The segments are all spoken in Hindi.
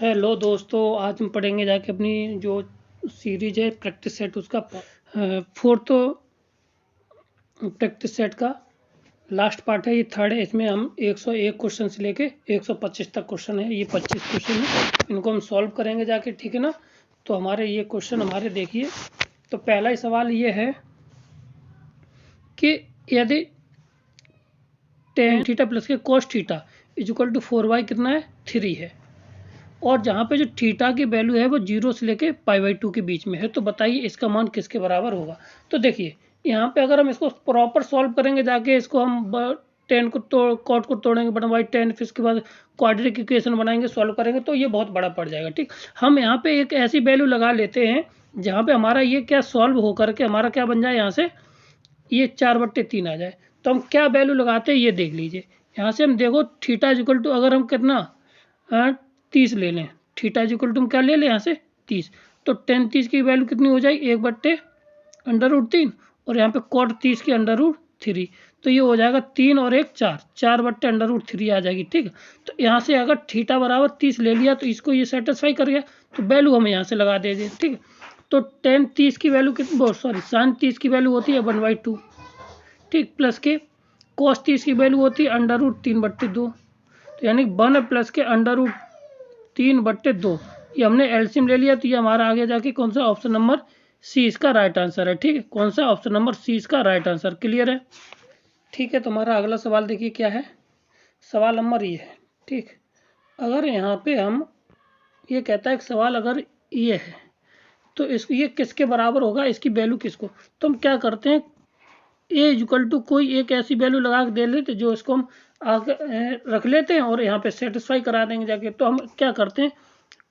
हेलो दोस्तों, आज हम पढ़ेंगे जाके अपनी जो सीरीज है प्रैक्टिस सेट उसका फोर्थ प्रैक्टिस सेट का लास्ट पार्ट है। ये थर्ड है। इसमें हम 101 क्वेश्चन से लेके 125 तक क्वेश्चन है। ये 25 क्वेश्चन है, इनको हम सॉल्व करेंगे जाके, ठीक है ना। तो हमारे ये क्वेश्चन हमारे देखिए। तो पहला ही सवाल ये है कि यदि टेन थीटा प्लस के cos theta equal to 4y कितना है 3 है, और जहाँ पे जो थीटा की वैल्यू है वो 0 से लेके π/2 के बीच में है, तो बताइए इसका मान किसके बराबर होगा। तो देखिए यहाँ पे अगर हम इसको प्रॉपर सॉल्व करेंगे जाके, इसको हम टेन को कॉट को तोड़ेंगे बटन बाई 10, फिर इसके बाद क्वाड्रेटिक इक्वेशन बनाएंगे, सॉल्व करेंगे तो ये बहुत बड़ा पड़ जाएगा। ठीक, हम यहाँ पे एक ऐसी वैल्यू लगा लेते हैं जहाँ पे हमारा ये क्या सॉल्व होकर के हमारा क्या बन जाए, यहाँ से ये 4/3 आ जाए। तो हम क्या वैल्यू लगाते हैं ये देख लीजिए। यहाँ से हम देखो थीटा इक्वल टू अगर हम कितना 30 ले लें, थीटा इक्वल टू हम क्या ले लें यहाँ से 30, तो 10 30 की वैल्यू कितनी हो जाएगी 1/√3, और यहाँ पे कॉट 30 की √3, तो ये हो जाएगा 3 और 1 4, 4/√3 आ जाएगी। ठीक है, तो यहाँ से अगर थीटा बराबर 30 ले लिया तो इसको ये सेटिस्फाई कर गया, तो वैल्यू हम यहाँ से लगा देंगे। ठीक है, तो 10 30 की वैल्यू कितनी, सॉरी sin 30 की वैल्यू होती है 1/2, ठीक, प्लस के cos 30 की वैल्यू होती है √3/2, तो यानी 1 प्लस के √3/2। ये हमने एलसीएम ले लिया, तो ये हमारा आगे जाके कौन सा ऑप्शन नंबर सी इसका राइट आंसर है। ठीक है, कौन सा ऑप्शन नंबर सी इसका राइट आंसर। क्लियर है। ठीक है, तो हमारा अगला सवाल देखिए क्या है। सवाल नंबर ये है। ठीक, अगर यहाँ पे हम ये कहता है कि सवाल अगर ये है तो इसको ये किसके बराबर होगा, इसकी वैल्यू किसको, तो हम क्या करते हैं ए इक्वल टू कोई एक ऐसी वैल्यू लगा के दे लेते जो इसको हम आगे रख लेते हैं और यहाँ पे सेटिस्फाई करा देंगे जाके। तो हम क्या करते हैं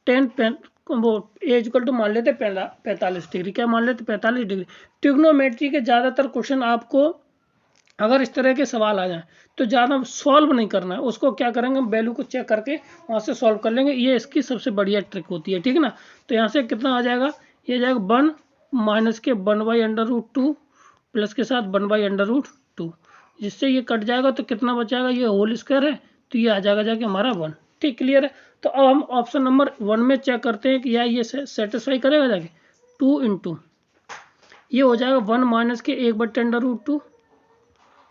10 वो ए इक्वल टू मान लेते 45 डिग्री, क्या मान लेते 45 डिग्री। ट्रिग्नोमेट्री के ज़्यादातर क्वेश्चन आपको अगर इस तरह के सवाल आ जाएं तो ज़्यादा सॉल्व नहीं करना है, उसको क्या करेंगे हम वैल्यू को चेक करके वहाँ से सॉल्व कर लेंगे। ये इसकी सबसे बढ़िया ट्रिक होती है। ठीक है ना, तो यहाँ से कितना आ जाएगा, ये जाएगा 1 माइनस के 1/√2 प्लस के साथ 1/√2, जिससे ये कट जाएगा तो कितना बचाएगा, ये होल स्क्वायर है तो ये आ जाएगा जाके हमारा 1। ठीक, क्लियर है। तो अब हम ऑप्शन नंबर 1 में चेक करते हैं कि या ये सेटिस्फाई करेगा जाके 2 × ये हो जाएगा 1 माइनस के 1/√2।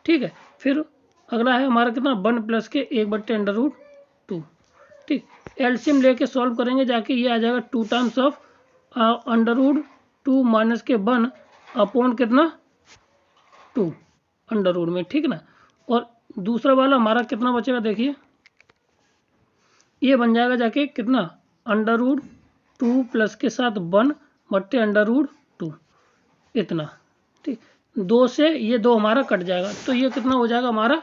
ठीक है, फिर अगला है हमारा कितना 1 प्लस के 1/√2। ठीक, एलसीएम लेके सॉल्व करेंगे जाके, ये आ जाएगा 2 टाइम्स ऑफ √2 माइनस के 1 अपॉन कितना 2 अंडर रूट में। ठीक ना, और दूसरा वाला हमारा कितना बचेगा देखिए, ये बन जाएगा जाके कितना √2 प्लस के साथ 1/√2 इतना। ठीक, 2 से ये 2 हमारा कट जाएगा, तो ये कितना हो जाएगा हमारा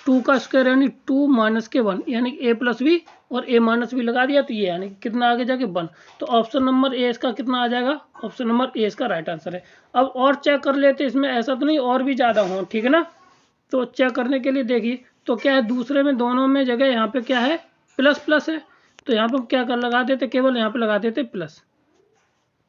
2 का स्क्वायर यानी 2 माइनस के 1 यानी a प्लस बी, और a माइनस बी लगा दिया तो ये यानी कितना आगे जाके 1। तो ऑप्शन नंबर ए इसका कितना आ जाएगा, ऑप्शन नंबर ए इसका राइट आंसर है। अब और चेक कर लेते, इसमें ऐसा तो नहीं और भी ज़्यादा हो, ठीक है ना। तो चेक करने के लिए देखिए, तो क्या है दूसरे में दोनों में जगह यहाँ पे क्या है प्लस प्लस है, तो यहाँ पे क्या कर लगा देते, केवल यहाँ पे लगा देते प्लस।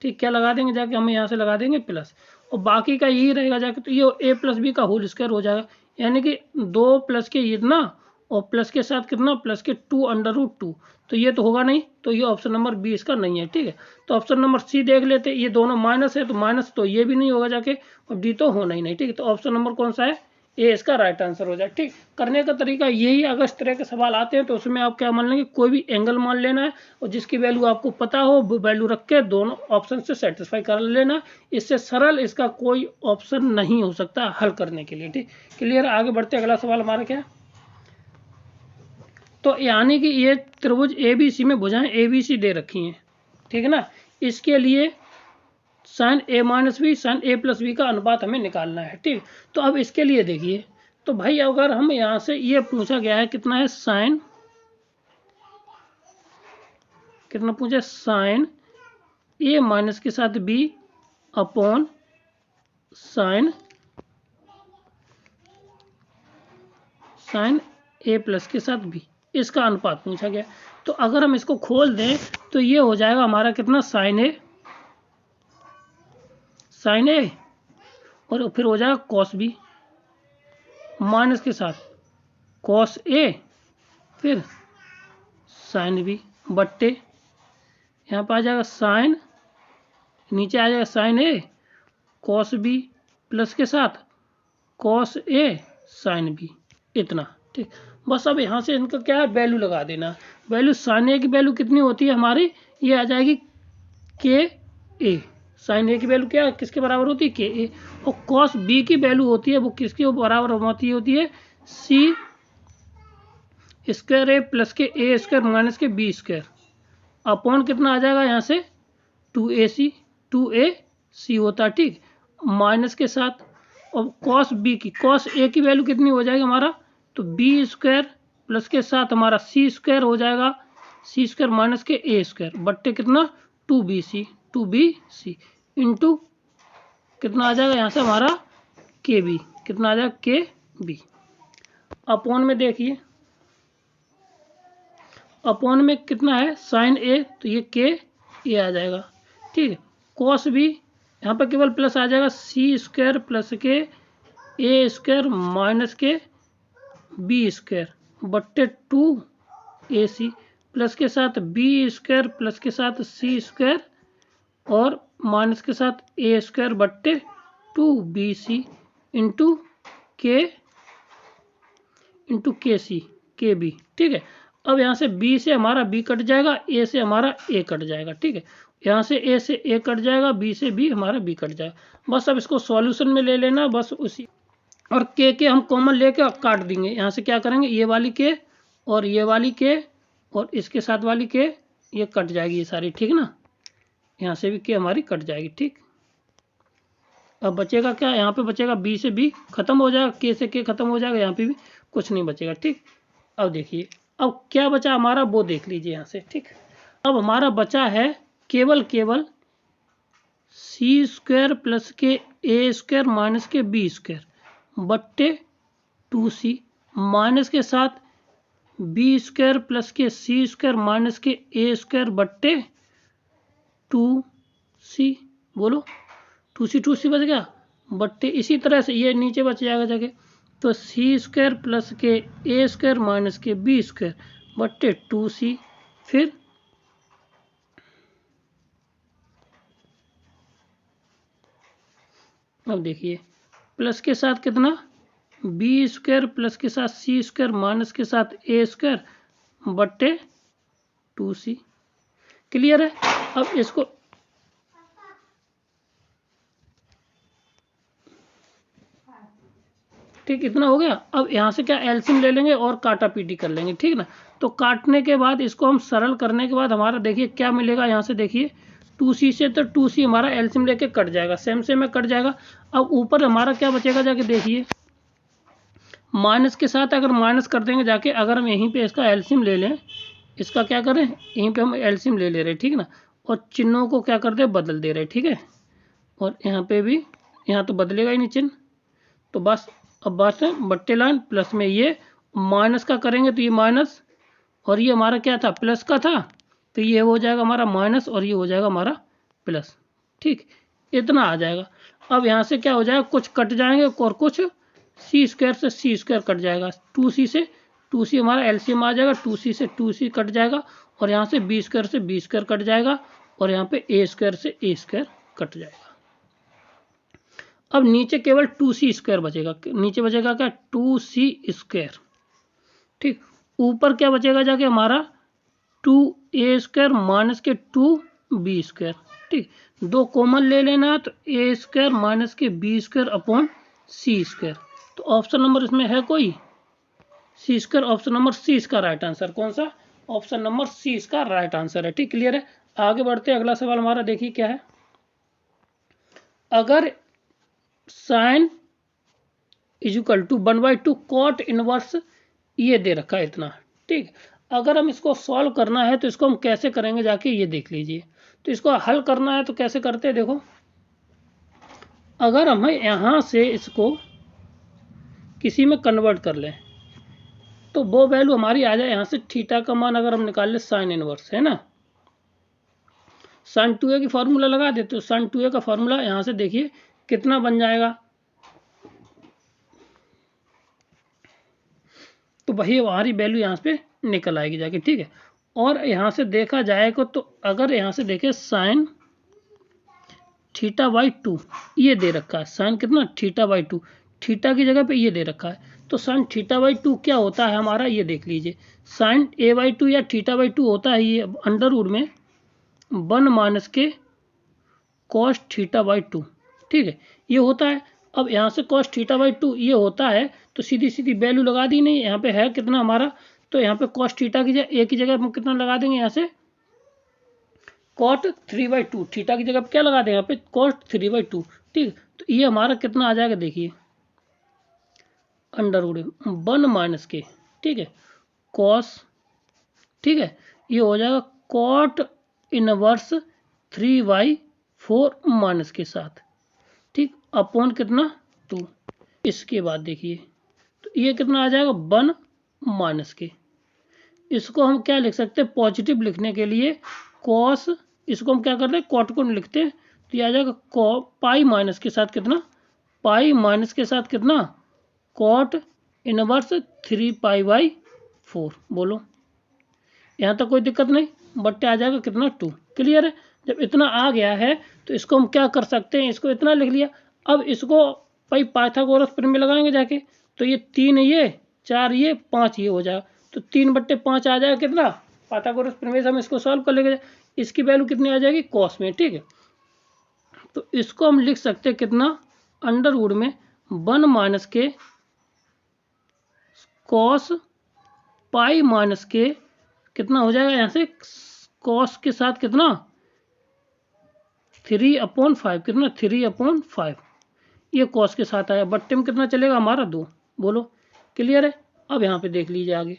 ठीक, क्या लगा देंगे जाके, हम यहाँ से लगा देंगे प्लस, और बाकी का यही रहेगा जाके, तो ये a प्लस बी का होल स्क्वायर हो जाएगा, यानी कि 2 प्लस के इतना और प्लस के साथ कितना प्लस के 2/√2, तो ये तो होगा नहीं, तो ये ऑप्शन नंबर बी इसका नहीं है। ठीक है, तो ऑप्शन नंबर सी देख लेते, ये दोनों माइनस है तो माइनस, तो ये भी नहीं होगा जाके, और डी तो होना ही नहीं। ठीक है, तो ऑप्शन नंबर कौन सा है, ये इसका राइट आंसर हो जाए। ठीक, करने का तरीका यही, अगर इस तरह के सवाल आते हैं तो उसमें आप क्या मान लेंगे, कोई भी एंगल मान लेना है और जिसकी वैल्यू आपको पता हो वो वैल्यू रख के दोनों ऑप्शन से सेटिस्फाई कर लेना। इससे सरल इसका कोई ऑप्शन नहीं हो सकता हल करने के लिए। ठीक, क्लियर। आगे बढ़ते अगला सवाल हमारा क्या, तो यानी कि ये त्रिभुज ABC में भुजाएं ABC दे रखी हैं, ठीक है ना। इसके लिए sin a minus B sin a plus B का अनुपात हमें निकालना है। ठीक, तो अब इसके लिए देखिए, तो भाई अगर हम यहाँ से ये पूछा गया है कितना है sin, कितना पूछा sin a माइनस के साथ b upon sin a plus के साथ b, इसका अनुपात पूछा गया। तो अगर हम इसको खोल दें तो ये हो जाएगा हमारा कितना sin a और फिर हो जाएगा cos b माइनस के साथ cos a फिर sin b बट्टे यहाँ पर आ जाएगा साइन, नीचे आ जाएगा साइन ए कॉस बी प्लस के साथ कॉस ए साइन बी, इतना। ठीक, बस अब यहाँ से इनका क्या है, वैल्यू लगा देना। वैल्यू साइन ए की वैल्यू कितनी होती है हमारी, ये आ जाएगी के ए। साइन ए की वैल्यू क्या किसके बराबर होती है, के ए। और कॉस बी की वैल्यू होती है वो किसके बराबर होती है, सी स्क्वायर ए प्लस के ए स्क्वायर माइनस के बी स्क्वायर अपॉन कितना आ जाएगा यहाँ से 2ac, 2ac होता है। ठीक, माइनस के साथ, और कॉस बी की, कॉस ए की वैल्यू कितनी हो जाएगी हमारा, तो बी स्क्वायर प्लस के साथ हमारा सी स्क्वायर हो जाएगा, सी स्क्वायर माइनस के ए स्क्वायर बट्टे कितना 2bc इंटू कितना आ जाएगा यहाँ से हमारा के बी, कितना आ जाएगा के बी। अपॉन में देखिए, अपॉन में कितना है साइन ए, तो ये के ए आ जाएगा। ठीक है, कॉस बी यहाँ पर केवल प्लस आ जाएगा, सी स्क्वायर प्लस के ए स्क्वायर माइनस के बी स्क्वायर बट्टे 2ac प्लस के साथ बी स्क्वायर प्लस के साथ सी स्क्वायर और माइनस के साथ ए स्क्वायर बट्टे 2bc इंटू के सी के बी। ठीक है, अब यहाँ से b से हमारा b कट जाएगा, a से हमारा a कट जाएगा। ठीक है, यहाँ से a से a कट जाएगा, b से b हमारा b कट जाएगा। बस अब इसको सॉल्यूशन में ले लेना, बस उसी, और के हम कॉमन लेके काट देंगे। यहाँ से क्या करेंगे, ये वाली के और ये वाली के और इसके साथ वाली के ये कट जाएगी ये सारी। ठीक ना, यहाँ से भी के हमारी कट जाएगी। ठीक, अब बचेगा क्या, यहाँ पे बचेगा b से b खत्म हो जाएगा, के से के खत्म हो जाएगा, यहाँ पे भी कुछ नहीं बचेगा। ठीक, अब देखिए अब क्या बचा हमारा वो देख लीजिए यहाँ से। ठीक, अब हमारा बचा है केवल सी स्क्वायर प्लस के ए स्क्वायर माइनस के बी स्क्वायर बट्टे 2c माइनस के साथ बी स्क्वायर प्लस के सी स्क्वायर माइनस के ए स्क्वायर बट्टे 2c, बोलो 2c बच गया बट्टे, इसी तरह से ये नीचे बच जाएगा जगह, तो सी स्क्वायर प्लस के ए स्क्वायर माइनस के बी स्क्वायर बट्टे 2c, फिर अब देखिए प्लस के साथ कितना बी स्क्वायर प्लस के साथ सी स्क्वायर माइनस के साथ ए स्क्वायर बट्टे 2c। क्लियर है, अब इसको ठीक, इतना हो गया। अब यहाँ से क्या एलसीएम ले लेंगे और काटा पीटी कर लेंगे। ठीक ना, तो काटने के बाद इसको हम सरल करने के बाद हमारा देखिए क्या मिलेगा, यहाँ से देखिए 2c से, तो 2c हमारा एलसीएम लेके कट जाएगा, सेम से में कट जाएगा। अब ऊपर हमारा क्या बचेगा, जाके देखिए माइनस के साथ अगर माइनस कर देंगे जाके, अगर हम यहीं पे इसका एलसीएम ले लें, इसका क्या करें, यहीं पे हम एलसीएम ले ले रहे हैं। ठीक ना, और चिन्हों को क्या करते हैं, बदल दे रहे हैं। ठीक है, और यहाँ पे भी, यहाँ तो बदलेगा ही नहीं चिन्ह, तो बस अब बस बट्टे लाइन प्लस में ये माइनस का करेंगे तो ये माइनस, और ये हमारा क्या था प्लस का था, तो ये हो जाएगा हमारा माइनस और ये हो जाएगा हमारा प्लस। ठीक, इतना आ जाएगा। अब यहाँ से क्या हो जाएगा, कुछ कट जाएंगे और कुछ सी स्क्वायर से सी स्क्वायर कट जाएगा, 2c से 2c हमारा एलसीएम आ जाएगा, 2c से 2c कट जाएगा, और यहाँ से बी स्क्वायर से बी स्क्वायर कट जाएगा, और यहाँ पे ए स्क्वायर से ए स्क्वायर कट जाएगा। अब नीचे केवल 2c स्क्वायर बचेगा, नीचे बचेगा क्या 2c स्क्वायर। ठीक, ऊपर क्या बचेगा जाके हमारा 2a स्क्वायर माइनस के 2b स्क्वायर। ठीक, दो कॉमन ले लेना, तो a स्क्वायर माइनस के b square upon c square. तो ऑप्शन नंबर इसमें है कोई c square, option number C इसका राइट आंसर। कौन सा, ऑप्शन नंबर सी इसका राइट आंसर है। ठीक, क्लियर है, आगे बढ़ते हैं। अगला सवाल हमारा देखिए क्या है, अगर sine equal to 1/2 cot inverse ये दे रखा है इतना। ठीक, अगर हम इसको सॉल्व करना है तो इसको हम कैसे करेंगे जाके ये देख लीजिए। तो इसको हल करना है तो कैसे करते हैं, देखो अगर हम यहाँ से इसको किसी में कन्वर्ट कर लें तो वो वैल्यू हमारी आ जाए, यहाँ से थीटा का मान अगर हम निकाल ले साइन इनवर्स है ना, साइन 2a की फॉर्मूला लगा देते, तो साइन 2a का फॉर्मूला यहाँ से देखिए कितना बन जाएगा, तो वही हमारी वैल्यू यहाँ पे निकल आएगी जाके। ठीक है, और यहाँ से देखा जाएगा तो अगर यहाँ से देखें साइन थीटा बाई 2 ये दे रखा है, साइन कितना थीटा बाई 2, थीटा की जगह पे ये दे रखा है, तो साइन थीटा बाई 2 क्या होता है हमारा, ये देख लीजिए, साइन ए बाई 2 या थीटा बाई 2 होता है ये अंडर रूट में 1 माइनस के कॉस थीटा बाई 2, ठीक है, ये होता है। अब यहाँ से कॉस थीटा बाई 2 ये होता है, तो सीधी सीधी वैल्यू लगा दी, नहीं यहाँ पे है कितना हमारा, तो यहाँ पे कॉस थीटा की जगह ए की जगह हम कितना लगा देंगे, यहाँ से कॉट 3/2, थीटा की जगह क्या लगा देंगे यहाँ पे कॉट 3/2, ठीक, तो ये हमारा कितना आ जाएगा देखिए अंडर रूट 1 माइनस के, ठीक है, कॉस, ठीक है, ये हो जाएगा कॉट इनवर्स 3/4 माइनस के साथ, ठीक, अपॉन कितना 2। इसके बाद देखिए तो ये कितना आ जाएगा 1 माइनस के, इसको हम क्या लिख सकते हैं पॉजिटिव लिखने के लिए कॉस, इसको हम क्या करते हैं कॉट को लिखते हैं, तो ये आ जाएगा पाई माइनस के साथ कितना, पाई माइनस के साथ कितना कॉट इनवर्स 3π/4, बोलो यहाँ तक कोई दिक्कत नहीं, बट्टे आ जाएगा कितना 2, क्लियर है। जब इतना आ गया है तो इसको हम क्या कर सकते हैं, इसको इतना लिख लिया, अब इसको भाई पाइथागोरस प्रमेय लगाएंगे जाके, तो ये 3 ये 4 ये 5 ये हो जाएगा, तो 3/5 आ जाएगा कितना, पाइथागोरस प्रमेय से हम इसको सॉल्व कर लेंगे, इसकी वैल्यू कितनी आ जाएगी कॉस में, ठीक है, तो इसको हम लिख सकते हैं कितना अंडर रूट में 1 माइनस के कॉस पाई माइनस के कितना हो जाएगा, यहाँ से कॉस के साथ कितना 3/5, कितना 3/5, ये कॉस के साथ आया, बट्टे में कितना चलेगा हमारा 2, बोलो क्लियर है। अब यहाँ पे देख लीजिए आगे,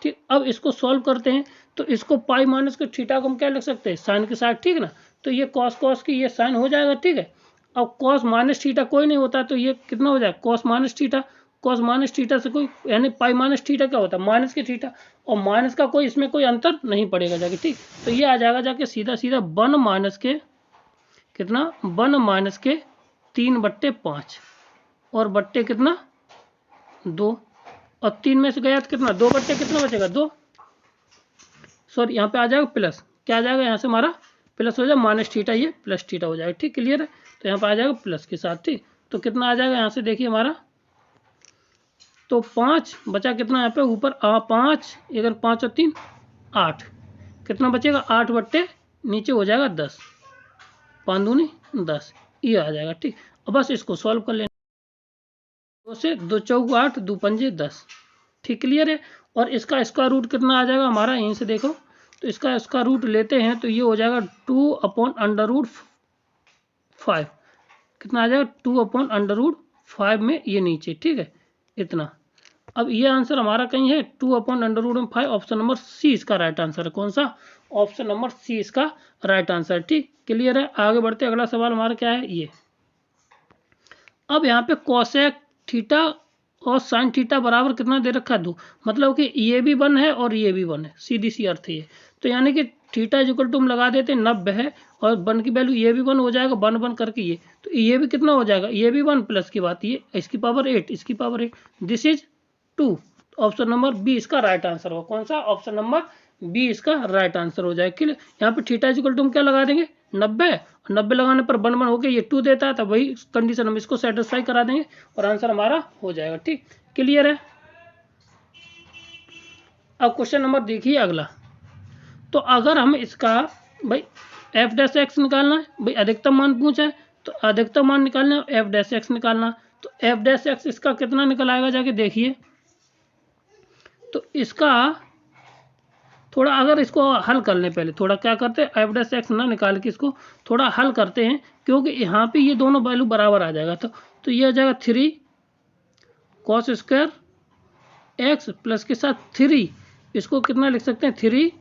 ठीक, अब इसको सॉल्व करते हैं, तो इसको पाई माइनस के थीटा को हम क्या लिख सकते हैं साइन के साथ, ठीक है ना, तो ये कॉस कॉस की ये साइन हो जाएगा, ठीक है। अब कॉस माइनस थीटा कोई नहीं होता, तो ये कितना हो जाएगा cos minus theta, cos minus theta से कोई यानी पाई माइनस थीटा क्या होता है माइनस के थीटा, और माइनस का कोई इसमें कोई अंतर नहीं पड़ेगा जाके, ठीक, तो ये आ जाएगा जाके सीधा सीधा 1 माइनस के कितना 1 माइनस के 3/5 और बट्टे कितना 2, और 3 में से गया तो कितना 2 बट्टे कितना बचेगा 2, सॉरी यहाँ पे आ जाएगा प्लस, क्या आ जाएगा यहाँ से हमारा प्लस हो जाएगा माइनस थीटा, ये प्लस थीटा हो जाएगा, ठीक, क्लियर है, तो यहाँ पे आ जाएगा प्लस के साथ, ठीक, तो कितना आ जाएगा यहाँ से देखिए हमारा, तो 5 बचा कितना यहाँ पे ऊपर 5, अगर 5 और 3 8, कितना बचेगा 8 नीचे हो जाएगा 10, 5 दूनी 10, ये आ जाएगा, ठीक, अब बस इसको सॉल्व कर लेना, 2 से 2 चौक 8 2 पंजे 10, ठीक, क्लियर है। और इसका स्क्वायर रूट कितना आ जाएगा हमारा, यहीं से देखो, तो इसका स्क्वायर रूट लेते हैं तो ये हो जाएगा 2/√5, कितना आ जाएगा 2/√5 में ये नीचे, ठीक है, इतना। अब ये आंसर हमारा कहीं है 2/√5, ऑप्शन नंबर सी इसका राइट आंसर है, कौन सा, ऑप्शन नंबर सी इसका राइट आंसर, ठीक, क्लियर है। आगे बढ़ते अगला सवाल हमारा क्या है ये, अब यहाँ पे कोसेक थीटा और साइन थीटा बराबर कितना दे रखा है 2, मतलब कि ये भी 1 है और ये भी 1 है, सीधी सी अर्थ है ये, तो यानी कि थीटा इक्वल टू हम लगा देते हैं 90 है, और 1 की वैल्यू ये भी 1 हो जाएगा, 1 1 करके ये, तो ये भी कितना हो जाएगा, ये भी 1 प्लस की बात, ये इसकी पावर 8 इसकी power 8, this is 2, option number B इसका राइट आंसर होगा, कौन सा, ऑप्शन नंबर बी इसका राइट आंसर हो जाएगा, क्लियर। यहाँ पे थीटा इक्वल टू हम क्या लगा देंगे 90, 90 लगाने पर 1 1 होकर ये 2 देता है, तब वही कंडीशन हम इसको सेटिस्फाई करा देंगे और आंसर हमारा हो जाएगा, ठीक, क्लियर है। अब क्वेश्चन नंबर देखिए अगला, तो अगर हम इसका भाई f' निकालना है, भाई अधिकतम मान पूछा है तो अधिकतम मान निकालना है, f' निकालना, तो f' इसका कितना निकल आएगा जाके देखिए, तो इसका थोड़ा अगर इसको हल कर लें, पहले थोड़ा क्या करते हैं f' ना निकाल के इसको थोड़ा हल करते हैं, क्योंकि यहाँ पे ये दोनों वैल्यू बराबर आ जाएगा, तो ये आ जाएगा 3 cos स्क्वायर x प्लस के साथ 3, इसको कितना लिख सकते हैं 3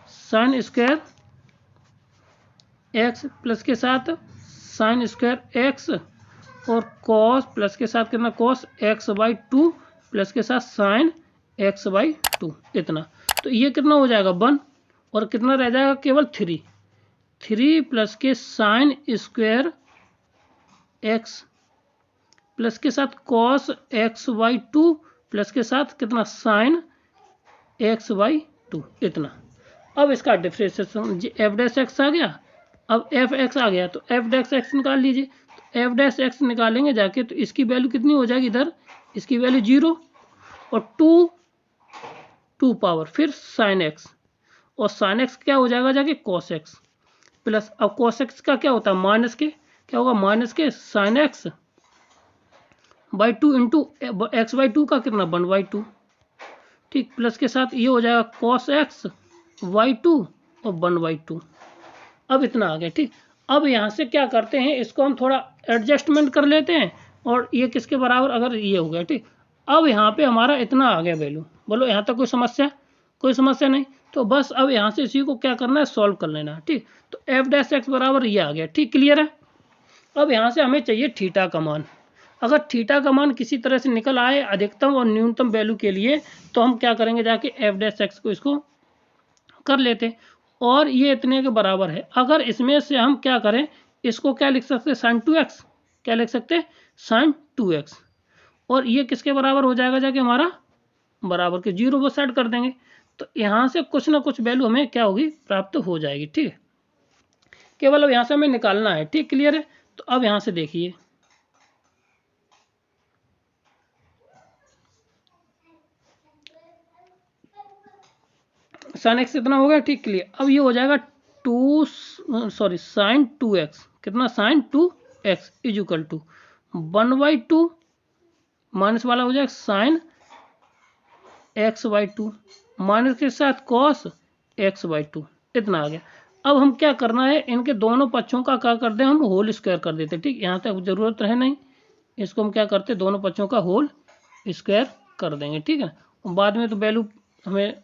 साइन स्क्वायर x प्लस के साथ साइन स्क्वायर x और cos प्लस के साथ कितना cos x/2 प्लस के साथ साइन x/2, इतना, तो ये कितना हो जाएगा 1 और कितना रह जाएगा केवल 3 plus k sign square x plus के साथ cos x/2 प्लस के साथ कितना साइन x/2, 2 इतना। अब इसका डिफरेंशिएशन एफ डैश एक्स आ गया, अब एफ एक्स आ गया तो एफ डैश एक्स निकाल लीजिए। तो एफ डैश एक्स निकालेंगे जाके तो इसकी वैल्यू कितनी हो जाएगी इधर, इसकी वैल्यू 0 और 2 पावर फिर साइन एक्स, और साइन एक्स क्या हो जाएगा जाके कॉस एक्स प्लस, अब कॉस एक्स का क्या होता है माइनस के, क्या होगा माइनस के sine x by 2 into x by 2 का कितना 1/2, ठीक, प्लस के साथ ये हो जाएगा कॉस एक्स वाई 2 और 1/2। अब इतना आ गया, ठीक। अब यहाँ से क्या करते हैं, इसको हम थोड़ा एडजस्टमेंट कर लेते हैं, और ये किसके बराबर, अगर ये हो गया, ठीक। अब यहाँ पे हमारा इतना आ गया वैल्यू, बोलो यहाँ तक कोई समस्या, कोई समस्या नहीं। तो बस अब यहाँ से इसी को क्या करना है, सॉल्व कर लेना है, ठीक। तो एफ डैश एक्स बराबर ये आ गया, ठीक, क्लियर है। अब यहाँ से हमें चाहिए थीटा का मान। अगर थीटा का मान किसी तरह से निकल आए अधिकतम और न्यूनतम वैल्यू के लिए, तो हम क्या करेंगे जाके एफ डैश एक्स को इसको कर लेते, और ये इतने के बराबर है। अगर इसमें से हम क्या करें, इसको क्या लिख सकते हैं साइन 2x, क्या लिख सकते हैं साइन 2x, और ये किसके बराबर हो जाएगा जाके हमारा बराबर के 0 को सेट कर देंगे, तो यहाँ से कुछ ना कुछ वैल्यू हमें क्या होगी प्राप्त हो जाएगी, ठीक है। केवल अब यहाँ से हमें निकालना है, ठीक, क्लियर है। तो अब यहाँ से देखिए साइन एक्स इतना हो गया, ठीक, क्लियर। अब ये हो जाएगा साइन 2x, कितना sine 2x is equal to 1/2 minus वाला हो जाएगा साइन x/2 माइनस के साथ कॉस x/2 इतना आ गया। अब हम क्या करना है, इनके दोनों पक्षों का क्या कर दें, हम होल स्क्वायर कर देते, ठीक। यहाँ तक जरूरत है नहीं, इसको हम क्या करते दोनों पक्षों का होल स्क्वायर कर देंगे, ठीक है। और बाद में तो वैल्यू हमें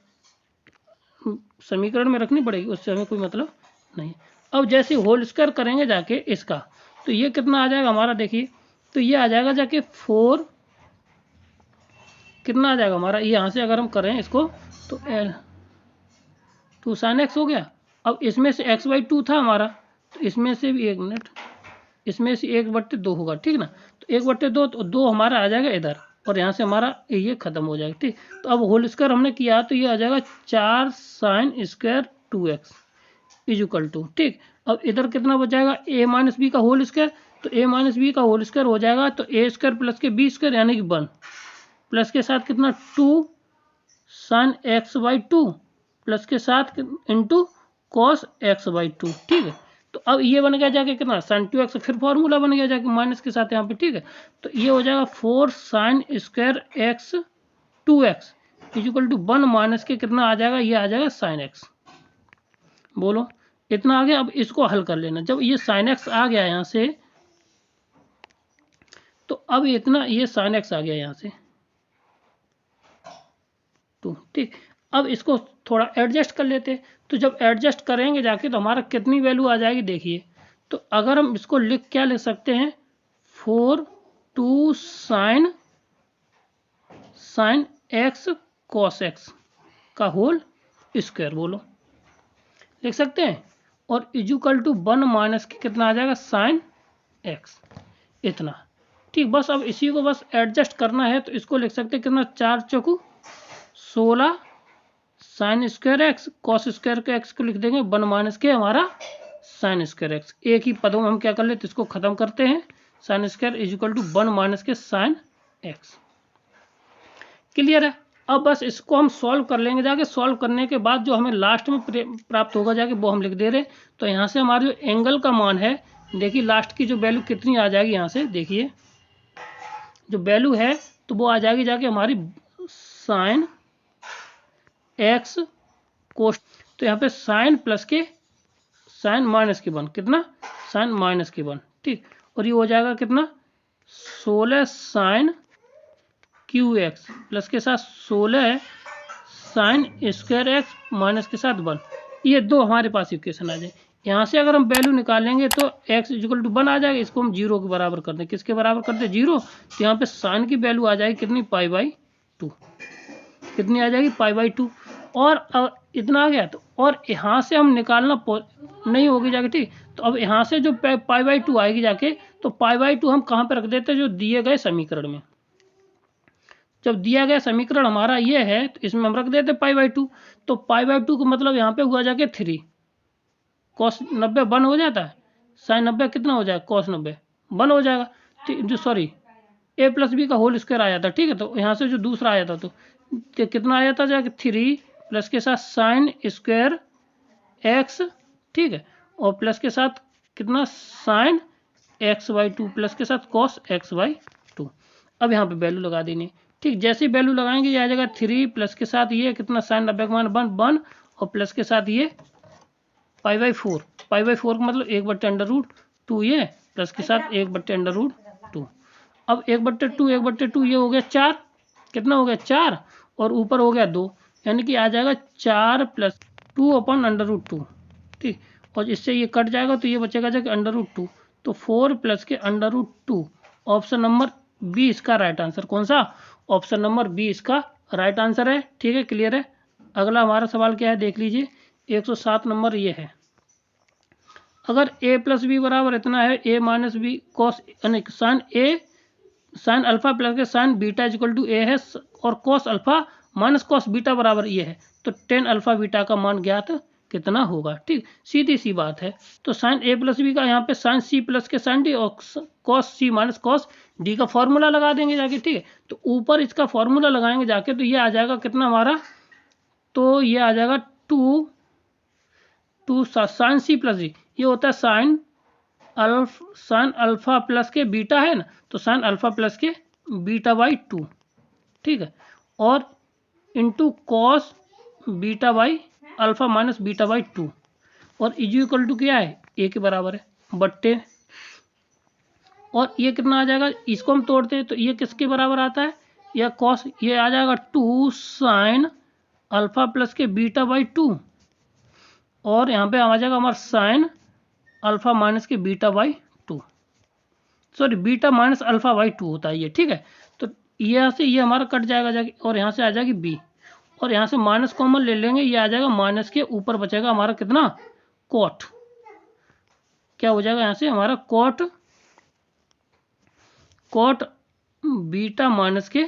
समीकरण में रखनी पड़ेगी, उससे हमें कोई मतलब नहीं। अब जैसे होल स्क्वायर करेंगे जाके इसका, तो ये कितना आ जाएगा हमारा, देखिए तो ये आ जाएगा जाके 4, कितना आ जाएगा हमारा, ये यहाँ से अगर हम करें इसको तो 2 साइन एक्स हो गया। अब इसमें से x/2 था हमारा, तो इसमें से भी 1 मिनट, इसमें से 1/2 होगा, ठीक ना। तो 1/2 तो 2 हमारा आ जाएगा इधर, और यहाँ से हमारा ये खत्म हो जाएगा, ठीक। तो अब होल स्क्वायर हमने किया तो ये आ जाएगा 4 sine square 2x is equal to, ठीक। अब इधर कितना बचाएगा a माइनस बी का होल स्क्वायर, तो a माइनस बी का होल स्क्वायर हो जाएगा तो a स्क्वायर प्लस के b स्क्वायर यानी कि 1 प्लस के साथ कितना 2 साइन x/2 प्लस के साथ इंटू कॉस x/2, ठीक है। तो अब ये बन गया जाके कितना साइन 2x, फिर फॉर्मूला बन गया जाके माइनस के साथ यहाँ पे, ठीक है। तो ये हो जाएगा 4 sine square x 2x is equal to 1 minus के कितना आ जाएगा, ये आ जाएगा साइन x, बोलो इतना आ गया। अब इसको हल कर लेना, जब ये साइन x आ गया यहाँ से, तो अब इतना ये साइन x आ गया यहाँ से 2, ठीक। अब इसको थोड़ा एडजस्ट कर लेते, तो जब एडजस्ट करेंगे जाके तो हमारा कितनी वैल्यू आ जाएगी देखिए। तो अगर हम इसको क्या लिख सकते हैं 4 2 साइन x कॉस x का होल स्क्वायर, बोलो लिख सकते हैं, और इक्वल टू 1 माइनस के कितना आ जाएगा साइन x इतना, ठीक। बस अब इसी को बस एडजस्ट करना है, तो इसको लिख सकते हैं कितना 4 चौकू 16 sine square x cos square के एक्स को लिख देंगे 1 माइनस के हमारा साइन स्क्वायर एक्स, एक ही पदों में हम क्या कर लेते इसको खत्म करते हैं, sine square is equal to 1 minus के साइन एक्स, क्लियर है। अब बस इसको हम सॉल्व कर लेंगे जाके, सॉल्व करने के बाद जो हमें लास्ट में प्राप्त होगा जाके वो हम लिख दे रहे। तो यहाँ से हमारा जो एंगल का मान है, देखिए लास्ट की जो वैल्यू कितनी आ जाएगी, यहाँ से देखिए जो वैल्यू है तो वो आ जाएगी जाके हमारी साइन एक्स कोस, तो यहाँ पे sign plus k sign minus के 1, कितना साइन माइनस के 1, ठीक। और ये हो जाएगा कितना 16 साइन क्यू एक्स प्लस के साथ 16 साइन स्क्वायर एक्स माइनस के साथ 1, ये दो हमारे पास इक्वेशन आ जाए। यहाँ से अगर हम वैल्यू निकालेंगे तो x इक्वल टू 1 आ जाएगा, इसको हम 0 के बराबर कर दें, किसके बराबर कर दें 0, तो यहाँ पे साइन की वैल्यू आ जाएगी कितनी π/2, कितनी आ जाएगी π/2, और इतना आ गया। तो और यहाँ से हम निकालना नहीं होगी जाके, ठीक। तो अब यहाँ से जो π/2 आएगी जाके, तो π/2 हम कहाँ पे रख देते हैं जो दिए गए समीकरण में, जब दिया गया समीकरण हमारा ये है तो इसमें हम रख देते π/2, तो π/2 का मतलब यहाँ पे हुआ जाके 3, cos 90 1 हो जाता है, sin 90 कितना हो जाएगा, cos 90 1 हो जाएगा, जो सॉरी a प्लस बी का होल स्क्वायर आया था, ठीक है। तो यहाँ से जो दूसरा आया था तो कितना आया था जाके 3 प्लस के साथ साइन स्क्वायर x, ठीक है, और प्लस के साथ कितना साइन x/2 प्लस के साथ cos x/2। अब यहाँ पे वैल्यू लगा देनी, ठीक। जैसे ही वैल्यू लगाएंगे ये आ जाएगा 3 प्लस के साथ ये कितना साइन 90 का मान 1 और प्लस के साथ ये π/4, π/4 का मतलब 1/√2 ये प्लस के साथ 1/√2। अब 1/2 ये हो गया 4, कितना हो गया 4 और ऊपर हो गया 2, यानी कि आ जाएगा 4 + 2/√2, ठीक। और इससे ये कट जाएगा तो ये बचेगा जाके √2, तो 4 प्लस के √2। ऑप्शन नंबर बी इसका राइट आंसर, कौन सा, ऑप्शन नंबर बी इसका राइट आंसर है, ठीक है, क्लियर है। अगला हमारा सवाल क्या है देख लीजिए, 107 नंबर ये है। अगर a प्लस बी बराबर इतना है a minus b cos sine a sine alpha plus k sine beta equal to a है और cos alpha minus cos beta बराबर ये है, तो टेन अल्फा बीटा का मान ज्ञात कितना होगा, ठीक। सीधी सी बात है। तो साइन a प्लस बी का यहाँ पे sign c plus k sign D और cos c minus cos D का फॉर्मूला लगा देंगे जाके, ठीक है। तो ऊपर इसका फॉर्मूला लगाएंगे जाके तो ये आ जाएगा कितना हमारा, तो ये आ जाएगा 2 साइन c प्लस डी, ये होता है साइन अल्फा प्लस के बीटा है ना, तो साइन अल्फा प्लस के बीटा/2, ठीक है, और into cos beta/ alpha minus beta और इक्वल टू क्या है a के बराबर है बट्टे, और ये कितना आ जाएगा, इसको हम तोड़ते हैं तो ये किसके बराबर आता है, या कॉस, ये आ जाएगा 2 साइन अल्फा प्लस के बीटा/2 और यहाँ पे आ जाएगा हमारा साइन अल्फा माइनस के बीटा/2, सॉरी बीटा माइनस अल्फा/2 होता है ये, ठीक है। तो यहाँ से ये हमारा कट जाएगा जाके और यहाँ से आ जाएगी b, और यहाँ से माइनस कॉमन ले लेंगे, ये आ जाएगा माइनस के ऊपर बचेगा हमारा कितना कॉट, क्या हो जाएगा यहाँ से हमारा कॉट बीटा माइनस के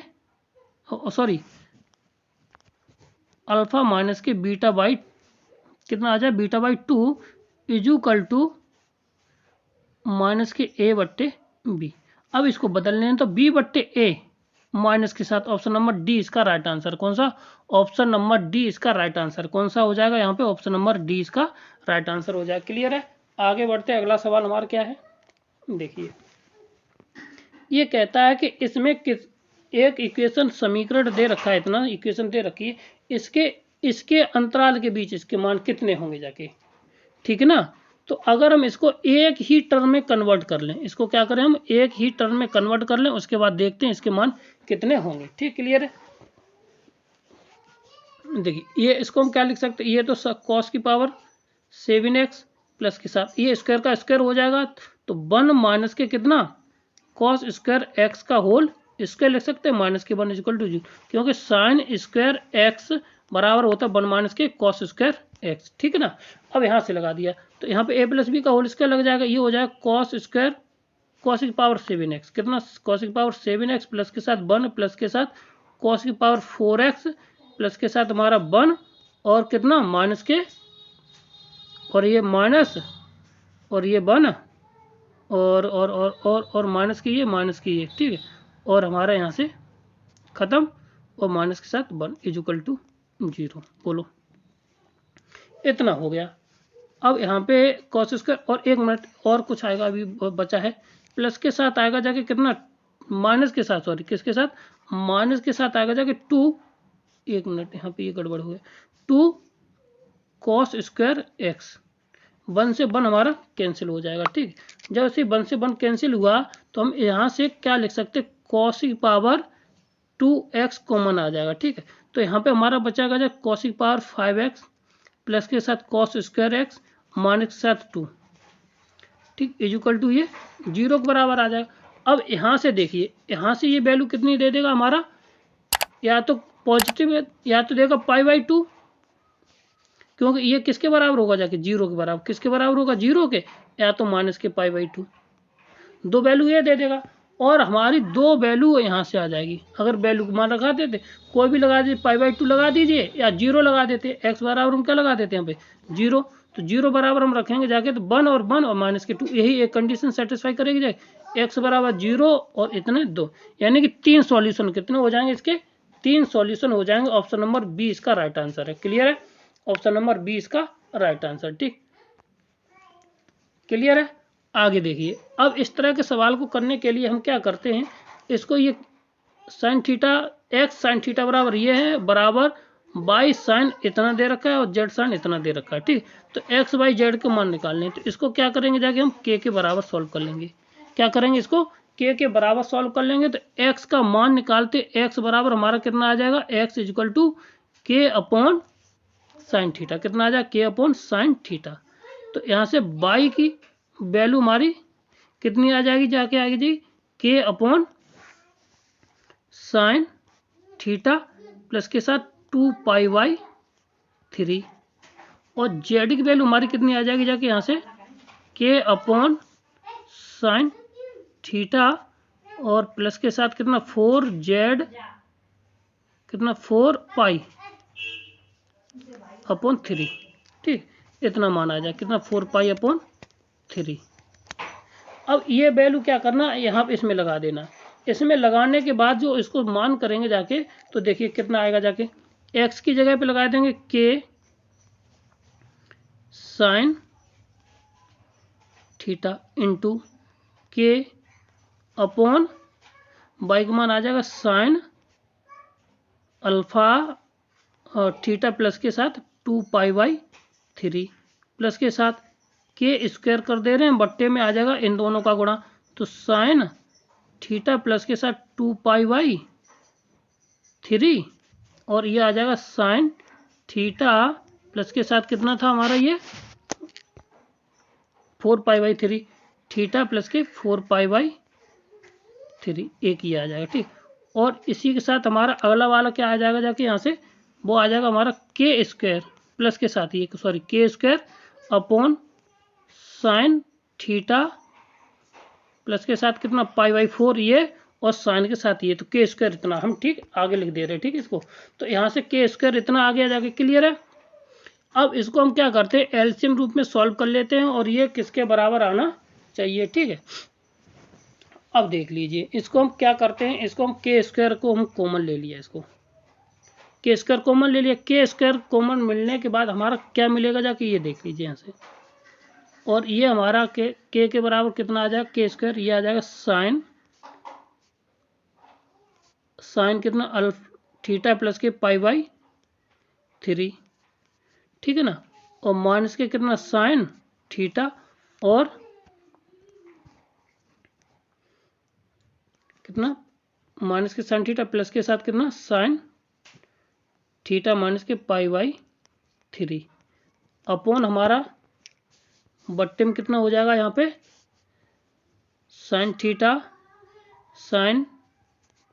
सॉरी अल्फा माइनस के बीटा/ कितना आ जाए बीटा/2 इक्वल टू माइनस के a/b। अब इसको बदलने हैं तो b/a माइनस के साथ ऑप्शन नंबर डी इसका राइट आंसर, कौन सा, ऑप्शन नंबर डी इसका राइट आंसर कौन सा हो जाएगा यहाँ पे, ऑप्शन नंबर डी इसका राइट आंसर हो जाएगा, क्लियर है। आगे बढ़ते हैं, अगला सवाल हमारा क्या है देखिए, ये कहता है कि इसमें एक इक्वेशन समीकरण दे रखा है, इतना इक्वेशन दे रखी है, इसके अंतराल के बीच इसके मान कितने होंगे जाके, ठीक है ना। तो अगर हम इसको एक ही टर्म में कन्वर्ट कर लें, इसको क्या करें हम एक ही टर्म में कन्वर्ट कर लें, उसके बाद देखते हैं इसके मान कितने होंगे, ठीक, क्लियर है। देखिए ये इसको हम क्या लिख सकते हैं, ये तो cos की पावर 7x प्लस के साथ ये स्क्वायर का स्क्वायर हो जाएगा, तो 1 माइनस के कितना cos स्क्वायर x का होल स्क्वायर लिख सकते हैं, माइनस के 1 इक्वल टू 0, क्योंकि साइन स्क्वायर x बराबर होता है 1 माइनस के cos स्क्वायर x, ठीक है ना। अब यहाँ से लगा दिया तो यहाँ पे a प्लस बी का होल स्क्वायर लग जाएगा, ये हो जाएगा cos स्क्वायर cos की पावर 7x, कितना cos की पावर 7x प्लस के साथ 1 प्लस के साथ cos की पावर 4x प्लस के साथ हमारा 1 और कितना माइनस के, और ये माइनस और ये 1 और माइनस की ये ठीक है, और हमारा यहाँ से खत्म और माइनस के साथ 1 इक्वल टू 0। बोलो इतना हो गया। अब यहाँ पे cos स्क्वायर और 1 मिनट और कुछ आएगा, अभी बचा है, प्लस के साथ आएगा जाके कितना माइनस के साथ, सॉरी किसके साथ, माइनस के साथ आएगा जाके 2, 1 मिनट यहाँ पे ये गड़बड़ हो गया, 2 cos स्क्वायर x, 1 से 1 हमारा कैंसिल हो जाएगा, ठीक। जब से 1 से 1 कैंसिल हुआ तो हम यहाँ से क्या लिख सकते, cos की पावर 2x कॉमन आ जाएगा, ठीक है। तो यहाँ पे हमारा बचाएगा जाए cos की पावर 5x प्लस के साथ cos स्क्वायर x माइनस के साथ 2, ठीक, इक्वल टू ये 0 के बराबर आ जाएगा। अब यहाँ से देखिए, यहाँ से ये वैल्यू कितनी दे देगा हमारा, या तो पॉजिटिव है या तो देगा π/2, क्योंकि ये किसके बराबर होगा जाके 0 के बराबर, किसके बराबर होगा 0 के, या तो माइनस के π/2, दो वैल्यू ये दे देगा। और हमारी दो वैल्यू यहाँ से आ जाएगी। अगर वैल्यू मान लगा देते, कोई भी लगा दीजिए, π/2 लगा दीजिए या 0 लगा देते, x बराबर हम क्या लगा देते हैं यहाँ पे 0, तो 0 बराबर हम रखेंगे जाके तो 1 और 1 और -2, यही एक कंडीशन सेटिस्फाई करेगी जाए। x बराबर 0 और इतने 2, यानी कि 3 सॉल्यूशन कितने हो जाएंगे इसके, 3 सॉल्यूशन हो जाएंगे। ऑप्शन नंबर बी इसका राइट आंसर है। क्लियर है, ऑप्शन नंबर बी इसका राइट आंसर। ठीक, क्लियर है। आगे देखिए, अब इस तरह के सवाल को करने के लिए हम क्या करते हैं, इसको ये sine theta x sine theta बराबर ये है बराबर बाई साइन इतना दे रखा है और जेड साइन इतना दे रखा है। ठीक, तो एक्स बाई जेड के मान निकालने, तो इसको क्या करेंगे जाके हम के बराबर सॉल्व कर लेंगे। क्या करेंगे, इसको के बराबर सॉल्व कर लेंगे। तो एक्स का मान निकालते, एक्स बराबर हमारा कितना आ जाएगा, एक्स इक्वल टू के अपॉन साइन थीटा, कितना आ जाएगा के अपॉन साइन थीटा। तो यहाँ से बाई की वैल्यू हमारी कितनी आ जाएगी, जाके आएगी जी के अपॉन साइन थीटा प्लस के साथ 2π/3, और जेड की वैल्यू हमारी कितनी आ जाएगी जाके यहाँ से के अपॉन साइन थीटा और प्लस के साथ कितना 4z कितना 4π/3। ठीक, इतना मान आ जाए कितना 4π/3। अब ये वैल्यू क्या करना, यहाँ पे इसमें लगा देना। इसमें लगाने के बाद जो इसको मान करेंगे जाके, तो देखिए कितना आएगा जाके, x की जगह पे लगा देंगे के साइन थीटा इंटू के अपॉन बाई का मान आ जाएगा साइन अल्फा और थीटा प्लस के साथ 2π/3 प्लस के साथ के स्क्वायर कर दे रहे हैं, बट्टे में आ जाएगा इन दोनों का गुणा, तो साइन थीटा प्लस के साथ 2π/3 और ये आ जाएगा साइन थीटा प्लस के साथ कितना था हमारा ये 4π/3, थीटा प्लस के 4π/3, एक ये आ जाएगा। ठीक, और इसी के साथ हमारा अगला वाला क्या आ जाएगा जाके यहाँ से, वो आ जाएगा हमारा के स्क्वायर प्लस के साथ ये सॉरी के square upon sine theta plus के साथ कितना π/4 ये, और साइन के साथ ये, तो के स्क्वायर इतना हम ठीक आगे लिख दे रहे हैं। ठीक, इसको तो यहाँ से के स्क्वायर इतना आ गया जाके। क्लियर है। अब इसको हम क्या करते हैं, एलसीएम रूप में सॉल्व कर लेते हैं और ये किसके बराबर आना चाहिए। ठीक है, अब देख लीजिए इसको हम क्या करते हैं, इसको हम के स्क्वायर को हम कॉमन ले लिया, इसको के स्क्वायर कॉमन ले लिया। के स्क्वायर कॉमन मिलने के बाद हमारा क्या मिलेगा जाके, ये देख लीजिए यहाँ से, और ये हमारा के बराबर कितना आ जाएगा के स्क्वायर, ये आ जाएगा साइन कितना थीटा प्लस के π/3। ठीक है ना, और माइनस के कितना साइन थीटा और कितना माइनस के साइन थीटा प्लस के साथ कितना साइन थीटा माइनस के π/3 अपॉन हमारा बट्टे में कितना हो जाएगा यहाँ पे sine theta sine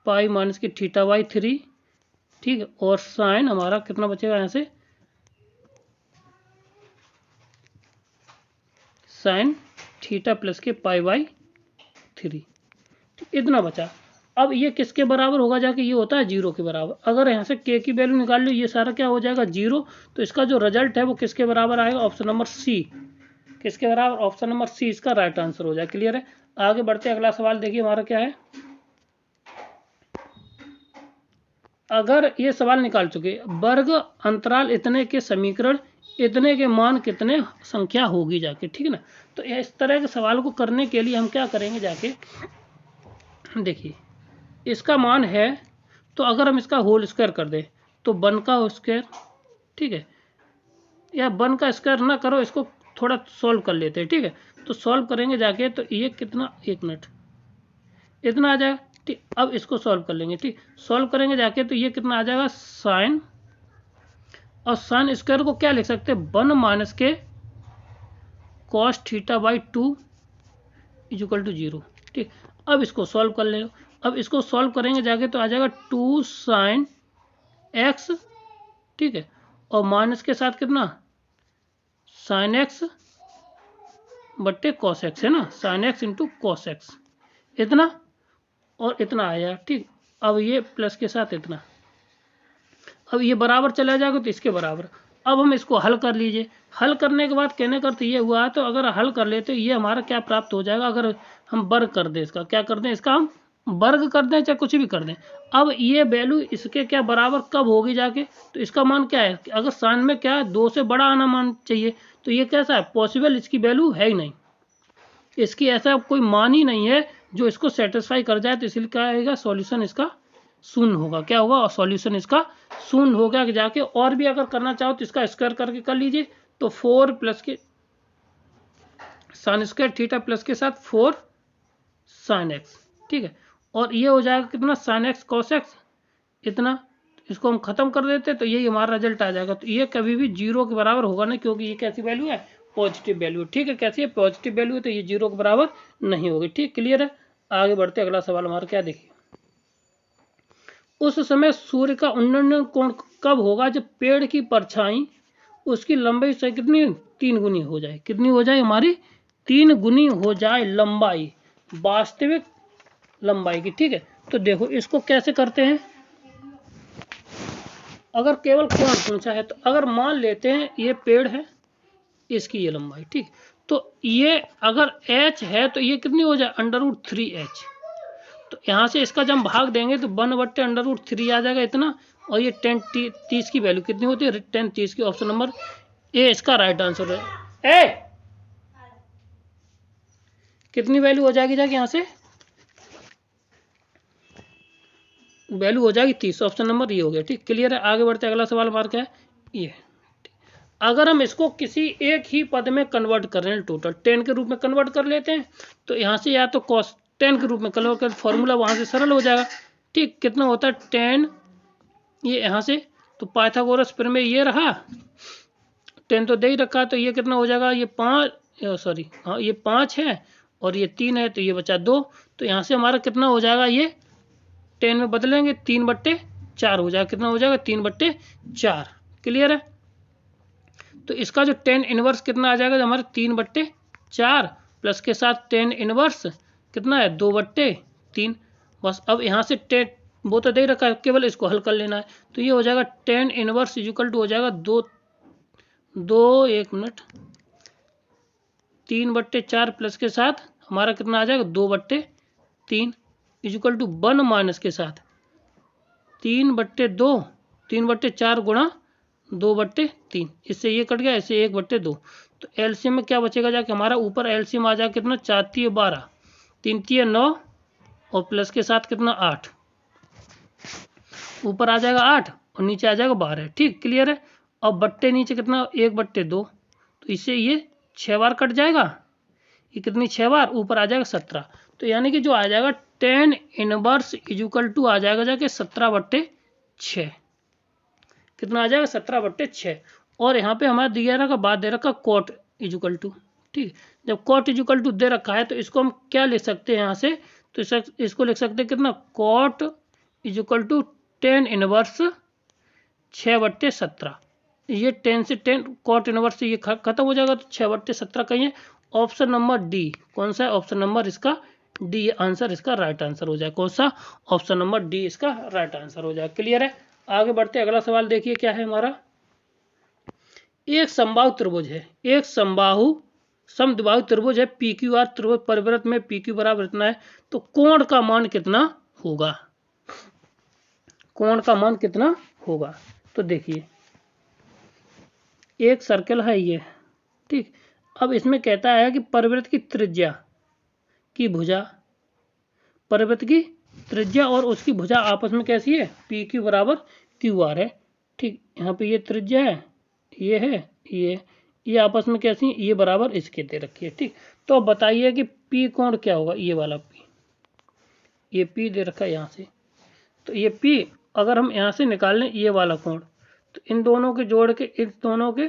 pi minus के θ/3। ठीक है, और साइन हमारा कितना बचेगा यहाँ से साइन थीटा प्लस के π/3, इतना बचा। अब ये किसके बराबर होगा जाके, ये होता है 0 के बराबर। अगर यहाँ से के की वैल्यू निकाल लो, ये सारा क्या हो जाएगा 0, तो इसका जो रिजल्ट है वो किसके बराबर आएगा, ऑप्शन नंबर सी किसके बराबर, ऑप्शन नंबर सी इसका राइट आंसर हो जाए। क्लियर है। आगे बढ़ते अगला सवाल देखिए हमारा क्या है। अगर ये सवाल निकाल चुके, वर्ग अंतराल इतने के समीकरण इतने के मान कितने संख्या होगी जाके। ठीक है ना, तो इस तरह के सवाल को करने के लिए हम क्या करेंगे जाके, देखिए इसका मान है, तो अगर हम इसका होल स्क्वायर कर दें तो 1 का स्क्वायर, ठीक है, या 1 का स्क्वायर ना करो, इसको थोड़ा सॉल्व कर लेते हैं। ठीक है, तो सॉल्व करेंगे जाके, तो ये कितना, एक मिनट, इतना आ जाएगा। ठीक, अब इसको सॉल्व कर लेंगे। ठीक, सॉल्व करेंगे जाके, तो ये कितना आ जाएगा साइन, और साइन स्क्वायर को क्या लिख सकते हैं 1 माइनस के कॉस θ/2 इक्वल टू 0। ठीक, अब इसको सॉल्व कर ले। अब इसको सॉल्व करेंगे जाके, तो आ जाएगा 2 साइन एक्स, ठीक है, और माइनस के साथ कितना साइन एक्स बट्टे कॉस एक्स है ना, sine x into cos x, इतना, और इतना आया, ठीक। अब ये प्लस के साथ इतना, अब ये बराबर चला जाएगा तो इसके बराबर। अब हम इसको हल कर लीजिए। हल करने के बाद कहने का अर्थ ये हुआ, तो अगर हल कर लेते ये हमारा क्या प्राप्त हो जाएगा, अगर हम वर्ग कर दें इसका, क्या कर दें इसका, हम वर्ग कर दें चाहे कुछ भी कर दें। अब ये वैल्यू इसके क्या बराबर कब होगी जाके, तो इसका मान क्या है, अगर साइन में क्या है 2 से बड़ा आना मान चाहिए, तो ये कैसा है, पॉसिबल इसकी वैल्यू है ही नहीं, इसकी ऐसा कोई मान ही नहीं है जो इसको सेटिस्फाई कर जाए। तो इसलिए क्या आएगा, सॉल्यूशन इसका शून्य होगा। क्या होगा, और सॉल्यूशन इसका शून्य हो गया। जाके और भी अगर करना चाहो तो इसका स्क्वायर करके कर लीजिए, तो 4 plus k sine square theta plus के साथ 4 साइन एक्स, ठीक है। और ये हो जाएगा कितना, साइन एक्स कॉस एक्स इतना। इसको हम खत्म कर देते तो यही हमारा रिजल्ट आ जाएगा। तो ये कभी भी 0 के बराबर होगा नहीं, क्योंकि ये कैसी वैल्यू है, पॉजिटिव वैल्यू, ठीक है। कैसी है, पॉजिटिव वैल्यू है, तो ये 0 के बराबर नहीं होगी, ठीक। क्लियर है, आगे बढ़ते अगला सवाल हमारा क्या देखिए। उस समय सूर्य का उन्नयन कोण कब होगा जब पेड़ की परछाई उसकी लंबाई से कितनी 3 गुनी हो जाए, कितनी हो जाए हमारी 3 गुनी हो जाए लंबाई, वास्तविक लंबाई की, ठीक है। तो देखो इसको कैसे करते हैं, अगर केवल कोण पूछा है तो अगर मान लेते हैं ये पेड़ है, इसकी ये लंबाई, ठीक। तो ये अगर h है तो ये कितनी हो जाए √3h। तो यहाँ से इसका जब हम भाग देंगे तो 1/√3 आ जाएगा इतना। और ये 10 30 की वैल्यू कितनी होती है, 10 30 की, ऑप्शन नंबर ए इसका राइट आंसर है। ए कितनी वैल्यू हो जाएगी जाके यहाँ से, वैल्यू हो जाएगी 30, ऑप्शन नंबर ये हो गया, ठीक। क्लियर है, आगे बढ़ते अगला सवाल हमारा क्या है ये। अगर हम इसको किसी एक ही पद में कन्वर्ट कर रहे हैं, टोटल 10 के रूप में कन्वर्ट कर लेते हैं, तो यहाँ से या तो cos 10 के रूप में कन्वर्ट कर, फॉर्मूला वहाँ से सरल हो जाएगा, ठीक। कितना होता है 10, ये यहाँ से तो पाइथागोरस प्रमेय ये रहा, 10 तो दे ही रखा, तो ये कितना हो जाएगा, ये 5 सॉरी हाँ ये 5 है और ये 3 है, तो ये बचा 2। तो यहाँ से हमारा कितना हो जाएगा, ये 10 में बदलेंगे 3/4 हो जाएगा, कितना हो जाएगा 3/4। क्लियर है, तो इसका जो 10 इनवर्स कितना आ जाएगा, हमारे 3/4 प्लस के साथ 10 इनवर्स कितना है 2/3। बस अब यहाँ से 10 वो तो दे रखा है, केवल इसको हल कर लेना है। तो ये हो जाएगा 10 इनवर्स इक्वल टू हो जाएगा 3/4 प्लस के साथ हमारा कितना आ जाएगा 2/3 इक्वल टू 1 माइनस के साथ 3/2, 3/4 गुणा 2/3, इससे ये कट गया, इससे 1/2। तो एलसीएम में क्या बचेगा जाके हमारा, ऊपर एलसीएम आ जाएगा कितना 4 × 12, 3 × 9 और प्लस के साथ कितना 8, ऊपर आ जाएगा 8 और नीचे आ जाएगा 12, ठीक। क्लियर है, अब बट्टे नीचे कितना 1/2, तो इससे ये 6 बार कट जाएगा, ये कितनी 6 बार, ऊपर आ जाएगा 17। तो यानी कि जो आ जाएगा 10 इनवर्स इक्वल टू आ जाएगा जाके 17/6, कितना आ जाएगा 17/6। और यहाँ पे हमारा दिया रखा बाद दे रखा कॉट इक्वल टू, ठीक। जब कॉट इक्वल टू दे रखा है तो इसको हम क्या लिख सकते हैं यहाँ से, तो इसको लिख सकते हैं कितना, कॉट इक्वल टू 10 इनवर्स 6/17। ये 10 से 10 कॉट इनवर्स से ये खत्म हो जाएगा, तो 6/17 कहीं है, ऑप्शन नंबर डी। कौन सा है, ऑप्शन नंबर इसका डी आंसर, इसका राइट आंसर हो जाए। कौन सा, ऑप्शन नंबर डी इसका राइट आंसर हो जाए। क्लियर है, आगे बढ़ते अगला सवाल देखिए क्या है हमारा। एक समबाहु त्रिभुज है, एक समद्विबाहु त्रिभुज है, PQR त्रिभुज परिवृत्त में PQ बराबर इतना है, तो कोण का मान कितना होगा, कोण का मान कितना होगा। तो देखिए एक सर्कल है ये, ठीक। अब इसमें कहता है कि परिवृत्त की त्रिज्या की भुजा, परिवृत्त की त्रिज्या और उसकी भुजा आपस में कैसी है, PQ बराबर QR है, ठीक। यहाँ पे ये त्रिज्या है, ये है, ये आपस में कैसी, ये बराबर इसके दे रखी है, ठीक। तो अब बताइए कि P कोण क्या होगा, ये वाला P, ये P दे रखा है यहाँ से, तो ये P अगर हम यहाँ से निकाल लें ये वाला कोण, तो इन दोनों के जोड़ के, इस दोनों के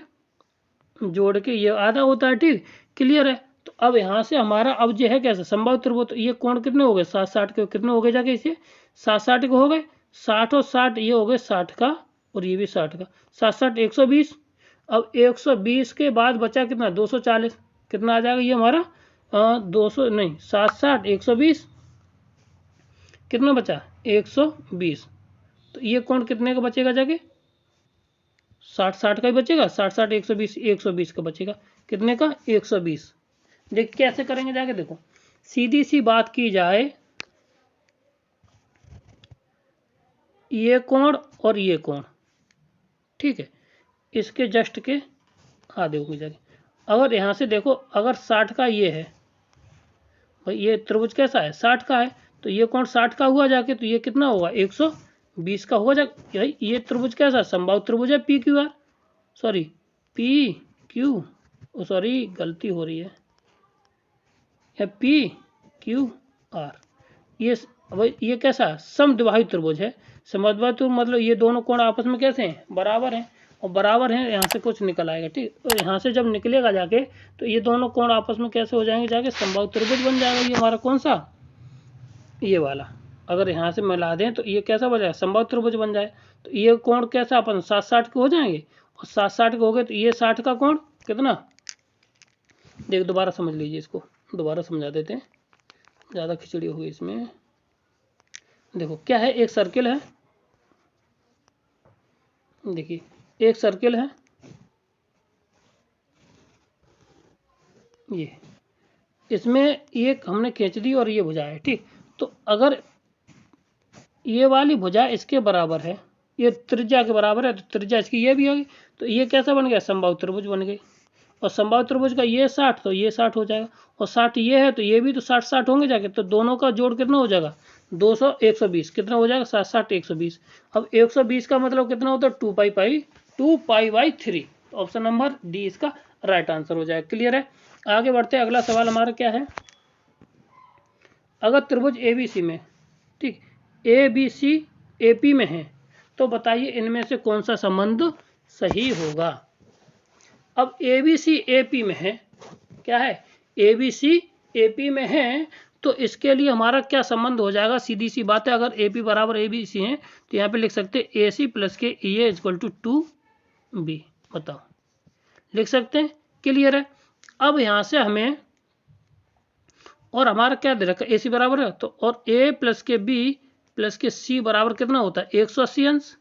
जोड़ के ये आधा होता है, ठीक। क्लियर है, तो अब यहाँ से हमारा अब जो है कैसे समबाहु त्रिभुज, तो ये कोण कितने हो गए 60 के, कितने हो गए जाके इसे 60 के हो गए, 60 और 60 ये हो गए 60 का, और ये भी 60 का, 60 120। अब 120 के बाद बचा कितना 240, कितना आ जाएगा ये हमारा 200 नहीं 60 120 कितना बचा 120। तो ये कोण कितने का बचेगा जाके 60 का ही बचेगा, 60 120 का बचेगा, कितने का 120। देख कैसे करेंगे जाके, देखो सीधी सी बात की जाए, ये कोण और ये कोण, ठीक है, इसके जस्ट के आधे होंगे जाके। अगर यहाँ से देखो, अगर 60 का ये है भाई, ये त्रिभुज कैसा है 60 का है, तो ये कोण 60 का हुआ जाके, तो ये कितना होगा 120 का हुआ जाके। ये त्रिभुज कैसा समबाहु त्रिभुज है P Q R, sorry P Q, sorry गलती हो रही है, पी क्यू आर। ये कैसा समद्विबाहु त्रिभुज है। समद्विबाहु त्रिभुज मतलब ये दोनों कोण आपस में कैसे हैं, बराबर हैं, और बराबर हैं, यहाँ से कुछ निकल आएगा, ठीक। तो यहाँ से जब निकलेगा जाके, तो ये दोनों कोण आपस में कैसे हो जाएंगे जाके, समबाहु त्रिभुज बन जाएगा। ये हमारा कौन सा, ये वाला, अगर यहाँ से मिला दें तो ये कैसा बन जाएगा, समबाहु त्रिभुज बन जाए। तो ये कोण कैसा अपन 60 के हो जाएंगे, और 60 के हो गए तो ये 60 का कोण कितना, देख दोबारा समझ लीजिए, इसको दोबारा समझा देते हैं, ज़्यादा खिचड़ी हुई इसमें। देखो क्या है, एक सर्किल है, देखिए एक सर्किल है, ये इसमें एक हमने खींच दी और ये भुजा है, ठीक। तो अगर ये वाली भुजा इसके बराबर है, ये त्रिज्या के बराबर है, तो त्रिज्या इसकी ये भी होगी, तो ये कैसा बन गया, समबाहु त्रिभुज बन गई। और समबाहु त्रिभुज का ये 60, तो ये 60 हो जाएगा, और 60 ये है, तो ये भी तो 60 होंगे जाके, तो दोनों का जोड़ कितना हो जाएगा 200 120, कितना हो जाएगा 60 120। अब 120 का मतलब कितना होता है 2 पाई/3। ऑप्शन नंबर डी इसका राइट आंसर हो जाएगा। क्लियर है, आगे बढ़ते हैं। अगला सवाल हमारा क्या है, अगर त्रिभुज एबीसी में, ठीक, एबीसी एपी में है, तो बताइए इनमें से कौन सा संबंध सही होगा। अब एबीसी एपी में है, क्या है, एबीसी एपी में है, तो इसके लिए हमारा क्या संबंध हो जाएगा, सीधी सी बात है, अगर एपी बराबर एबीसी है, तो यहाँ पे लिख सकते हैं AC प्लस के EA इक्वल टू 2B। बताओ, लिख सकते हैं। क्लियर है। अब यहाँ से हमें, और हमारा क्या दे रखा है, AC बराबर है, तो और A प्लस के B प्लस के C बराबर कितना होता है 180 अंश,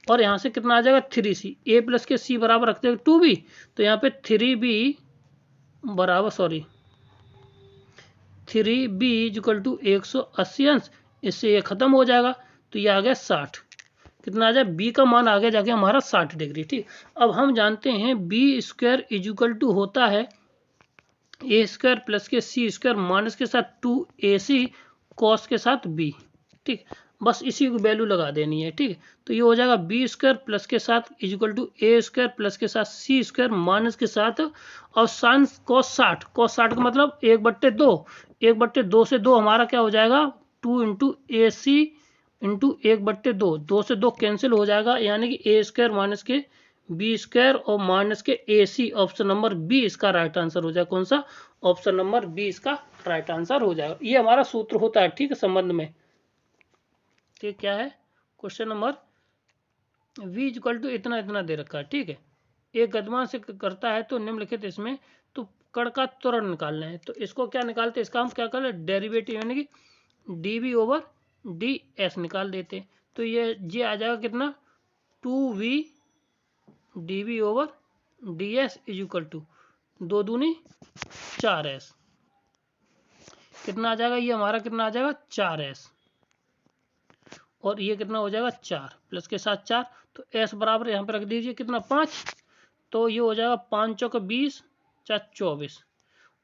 और यहाँ से कितना आ जाएगा 3C। A प्लस के C बराबर रखते हैं 2B, तो यहाँ पे 3B बराबर, सॉरी 3B इक्वल टू 180 अंश, इससे ये खत्म हो जाएगा, तो ये आ गया 60। कितना आ जाए, B का मान आ गया जाके हमारा 60 डिग्री, ठीक। अब हम जानते हैं B² इक्वल टू होता है A² प्लस के C² माइनस के साथ 2AC कॉस के साथ B, ठीक। बस इसी को वैल्यू लगा देनी है, ठीक। तो ये हो जाएगा B² प्लस के साथ इक्वल टू A² प्लस के साथ C² माइनस के साथ, और साइन कॉस 60 का मतलब 1/2, 1/2 से 2 हमारा क्या हो जाएगा 2 इंटू AC इंटू 1/2, 2 से 2 कैंसिल हो जाएगा, यानी कि A² माइनस के B² और माइनस के AC। ऑप्शन नंबर बी इसका राइट आंसर हो जाएगा। कौन सा, ऑप्शन नंबर बी इसका राइट आंसर हो जाएगा। ये हमारा सूत्र होता है, ठीक है, संबंध में। ठीक, क्या है question number, V equal to इतना इतना दे रखा है, ठीक है। एक गतिमान से करता है तो निम्नलिखित इसमें, तो कण का त्वरण निकालना है, तो इसको क्या निकालते हैं, इसका हम क्या कर रहे हैं, डेरिवेटिव यानी कि dV/ds निकाल देते हैं। तो ये आ जाएगा कितना 2V dV/ds इक्वल टू 2 दूनी 4S। कितना आ जाएगा, ये हमारा कितना आ जाएगा 4S, और ये कितना हो जाएगा 4 प्लस के साथ 4, तो S बराबर यहाँ पे रख दीजिए कितना 5, तो ये हो जाएगा 5 चौके 20 4 24,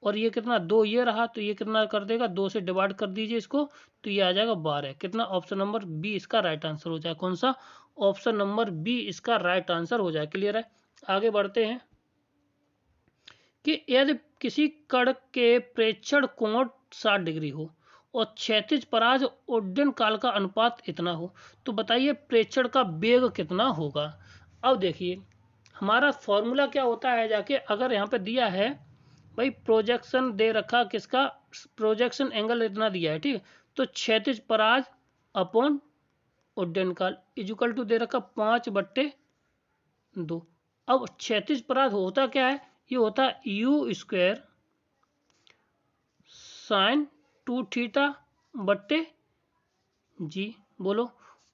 और ये कितना 2 ये रहा, तो ये कितना कर देगा 2 से डिवाइड कर दीजिए इसको, तो ये आ जाएगा 12। कितना, ऑप्शन नंबर बी इसका राइट आंसर हो जाएगा। कौन सा, ऑप्शन नंबर बी इसका राइट आंसर हो जाएगा। क्लियर है, आगे बढ़ते हैं कि यदि किसी कण के प्रेक्षण कोण 60 डिग्री हो और क्षैतिज पराज उड्डयन काल का अनुपात इतना हो, तो बताइए प्रेक्षण का वेग कितना होगा। अब देखिए हमारा फॉर्मूला क्या होता है जाके, अगर यहाँ पे दिया है भाई प्रोजेक्शन दे रखा, किसका प्रोजेक्शन एंगल इतना दिया है, ठीक, तो क्षैतिज पराज अपॉन उड्डयन काल इक्वल टू दे रखा 5/2। अब क्षैतिज पराज होता क्या है, ये होता है U² sin 2θ/2 जी बोलो,